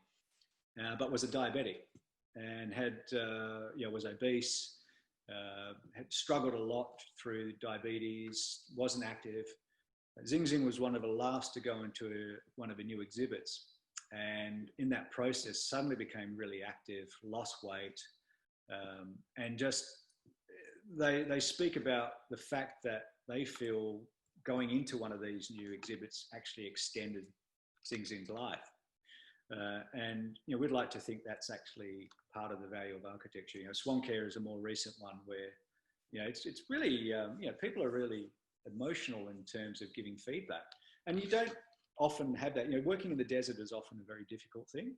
but was a diabetic and was obese, had struggled a lot through diabetes, wasn't active. Zing Zing was one of the last to go into one of the new exhibits, and in that process suddenly became really active, lost weight, and just they speak about the fact that they feel going into one of these new exhibits actually extended Zing Zing's life. And we'd like to think that's actually part of the value of architecture. Swan Care is a more recent one where it's really people are really emotional in terms of giving feedback, and you don't often have that. Working in the desert is often a very difficult thing.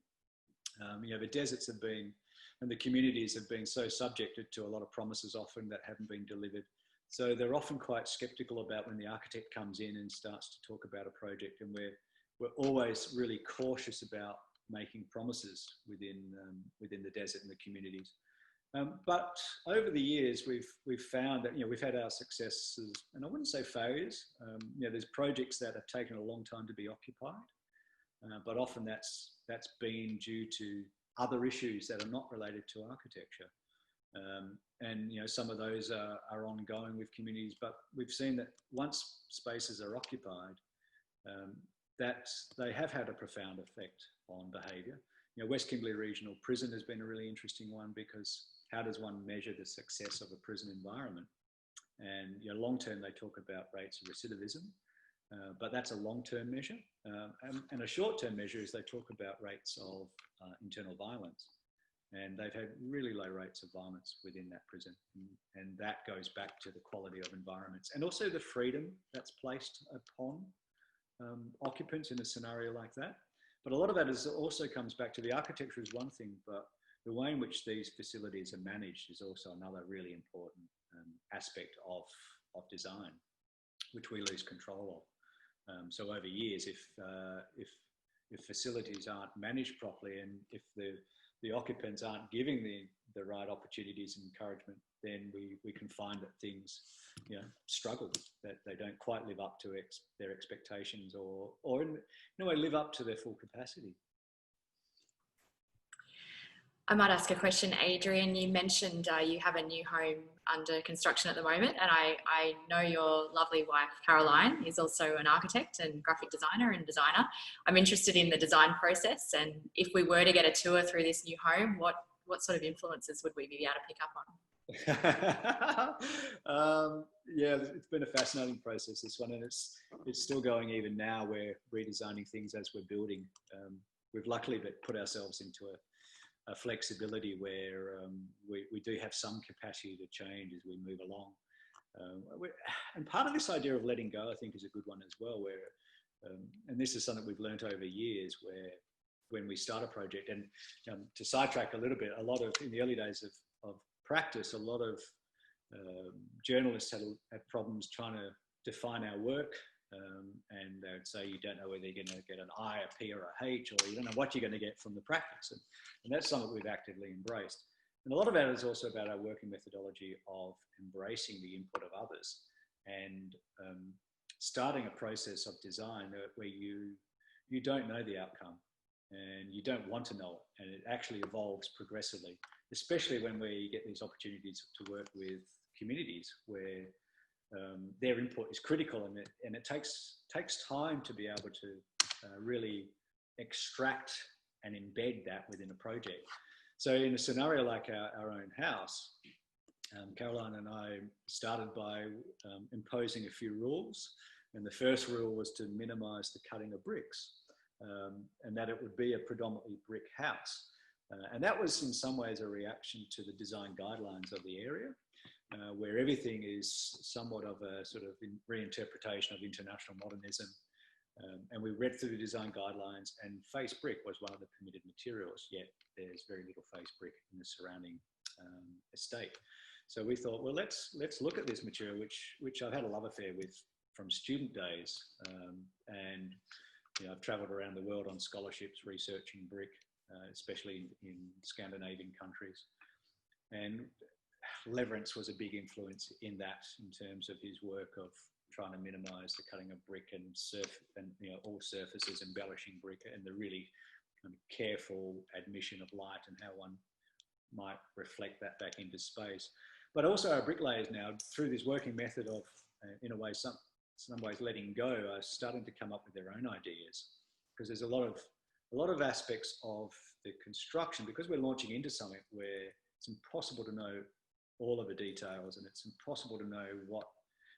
The deserts have been, and the communities have been so subjected to a lot of promises often that haven't been delivered. So they're often quite skeptical about when the architect comes in and starts to talk about a project, and we're always really cautious about making promises within the desert and the communities. But over the years, we've found that we've had our successes, and I wouldn't say failures. There's projects that have taken a long time to be occupied, but often that's been due to other issues that are not related to architecture. And some of those are ongoing with communities, but we've seen that once spaces are occupied, that they have had a profound effect on behaviour. West Kimberley Regional Prison has been a really interesting one, because how does one measure the success of a prison environment? And long term, they talk about rates of recidivism, but that's a long-term measure. And a short-term measure is they talk about rates of internal violence. And they've had really low rates of violence within that prison. And that goes back to the quality of environments and also the freedom that's placed upon occupants in a scenario like that. But a lot of that also comes back to the architecture is one thing, but the way in which these facilities are managed is also another really important aspect of design, which we lose control of. So over years, if facilities aren't managed properly, and if the occupants aren't giving the right opportunities and encouragement, then we can find that things struggle, that they don't quite live up to their expectations, or in a way live up to their full capacity. I might ask a question, Adrian. You mentioned you have a new home under construction at the moment, and I know your lovely wife, Caroline, is also an architect and graphic designer and designer. I'm interested in the design process, and if we were to get a tour through this new home, what sort of influences would we be able to pick up on? Yeah, it's been a fascinating process, this one, and it's still going even now. We're redesigning things as we're building. We've luckily put ourselves into a flexibility where we do have some capacity to change as we move along. And part of this idea of letting go, I think, is a good one as well, where, and this is something we've learnt over years, where when we start a project, and to sidetrack a little bit, in the early days of practice, a lot of journalists had problems trying to define our work. And they would say, you don't know whether you're going to get an I, a P, or a H, or you don't know what you're going to get from the practice. And that's something we've actively embraced. And a lot of that is also about our working methodology of embracing the input of others and starting a process of design where you don't know the outcome and you don't want to know it, and it actually evolves progressively, especially when we get these opportunities to work with communities where their input is critical, and it takes time to be able to really extract and embed that within a project. So in a scenario like our own house, Caroline and I started by imposing a few rules. And the first rule was to minimise the cutting of bricks, and that it would be a predominantly brick house. And that was in some ways a reaction to the design guidelines of the area, where everything is somewhat of a sort of reinterpretation of international modernism. And we read through the design guidelines, and face brick was one of the permitted materials, yet there's very little face brick in the surrounding estate. So we thought, well, let's look at this material, which I've had a love affair with from student days. And you know, I've travelled around the world on scholarships researching brick, especially in Scandinavian countries. And Leverance was a big influence in that, in terms of his work of trying to minimise the cutting of brick and you know, all surfaces, embellishing brick, and the really kind of careful admission of light and how one might reflect that back into space. But also our bricklayers now, through this working method of, in a way, some ways letting go, are starting to come up with their own ideas, because there's a lot of aspects of the construction, because we're launching into something where it's impossible to know all of the details, and it's impossible to know what,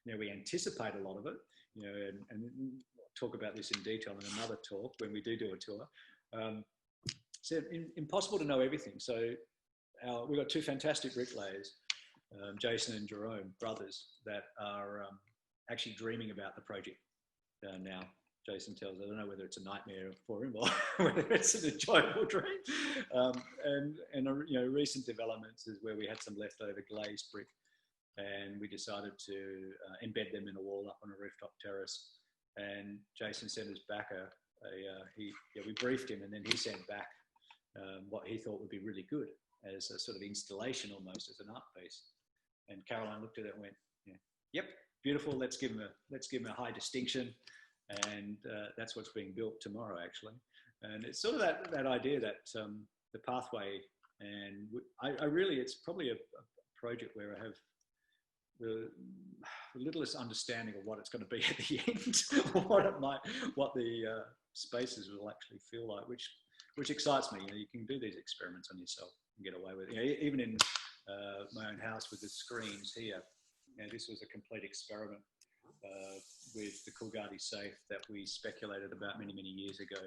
you know, we anticipate a lot of it, you know, and we'll talk about this in detail in another talk when we do a tour. So impossible to know everything. So we've got two fantastic bricklayers, Jason and Jerome, brothers, that are actually dreaming about the project now. Jason tells, I don't know whether it's a nightmare for him or whether it's an enjoyable dream. And you know, recent developments is where we had some leftover glazed brick, and we decided to embed them in a wall up on a rooftop terrace. And Jason sent us back we briefed him, and then he sent back what he thought would be really good as a sort of installation, almost as an art piece. And Caroline looked at it and went, yeah, yep, beautiful. Let's give him a high distinction. And that's what's being built tomorrow, actually. And it's sort of that idea that the pathway, and I really, it's probably a project where I have the littlest understanding of what it's going to be at the end, what the spaces will actually feel like, which excites me. You know, you can do these experiments on yourself and get away with it. You know, even in my own house with the screens here, you know, this was a complete experiment with the Coolgardie safe that we speculated about many years ago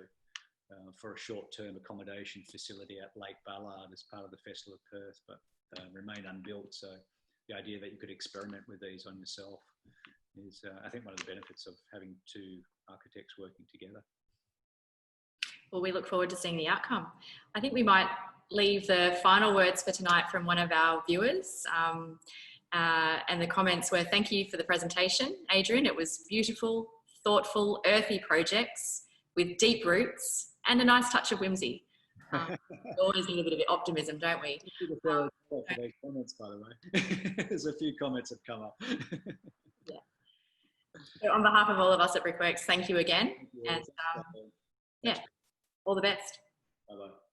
for a short-term accommodation facility at Lake Ballard as part of the Festival of Perth, but remained unbuilt. So the idea that you could experiment with these on yourself is, I think, one of the benefits of having two architects working together. Well, we look forward to seeing the outcome. I think we might leave the final words for tonight from one of our viewers. And the comments were, thank you for the presentation, Adrian. It was beautiful, thoughtful, earthy projects with deep roots and a nice touch of whimsy. We always need a bit of optimism, don't we? For those comments, by the way. There's a few comments have come up. Yeah. So on behalf of all of us at Brickworks, thank you again. Thank you. And yeah, all the best. Bye-bye.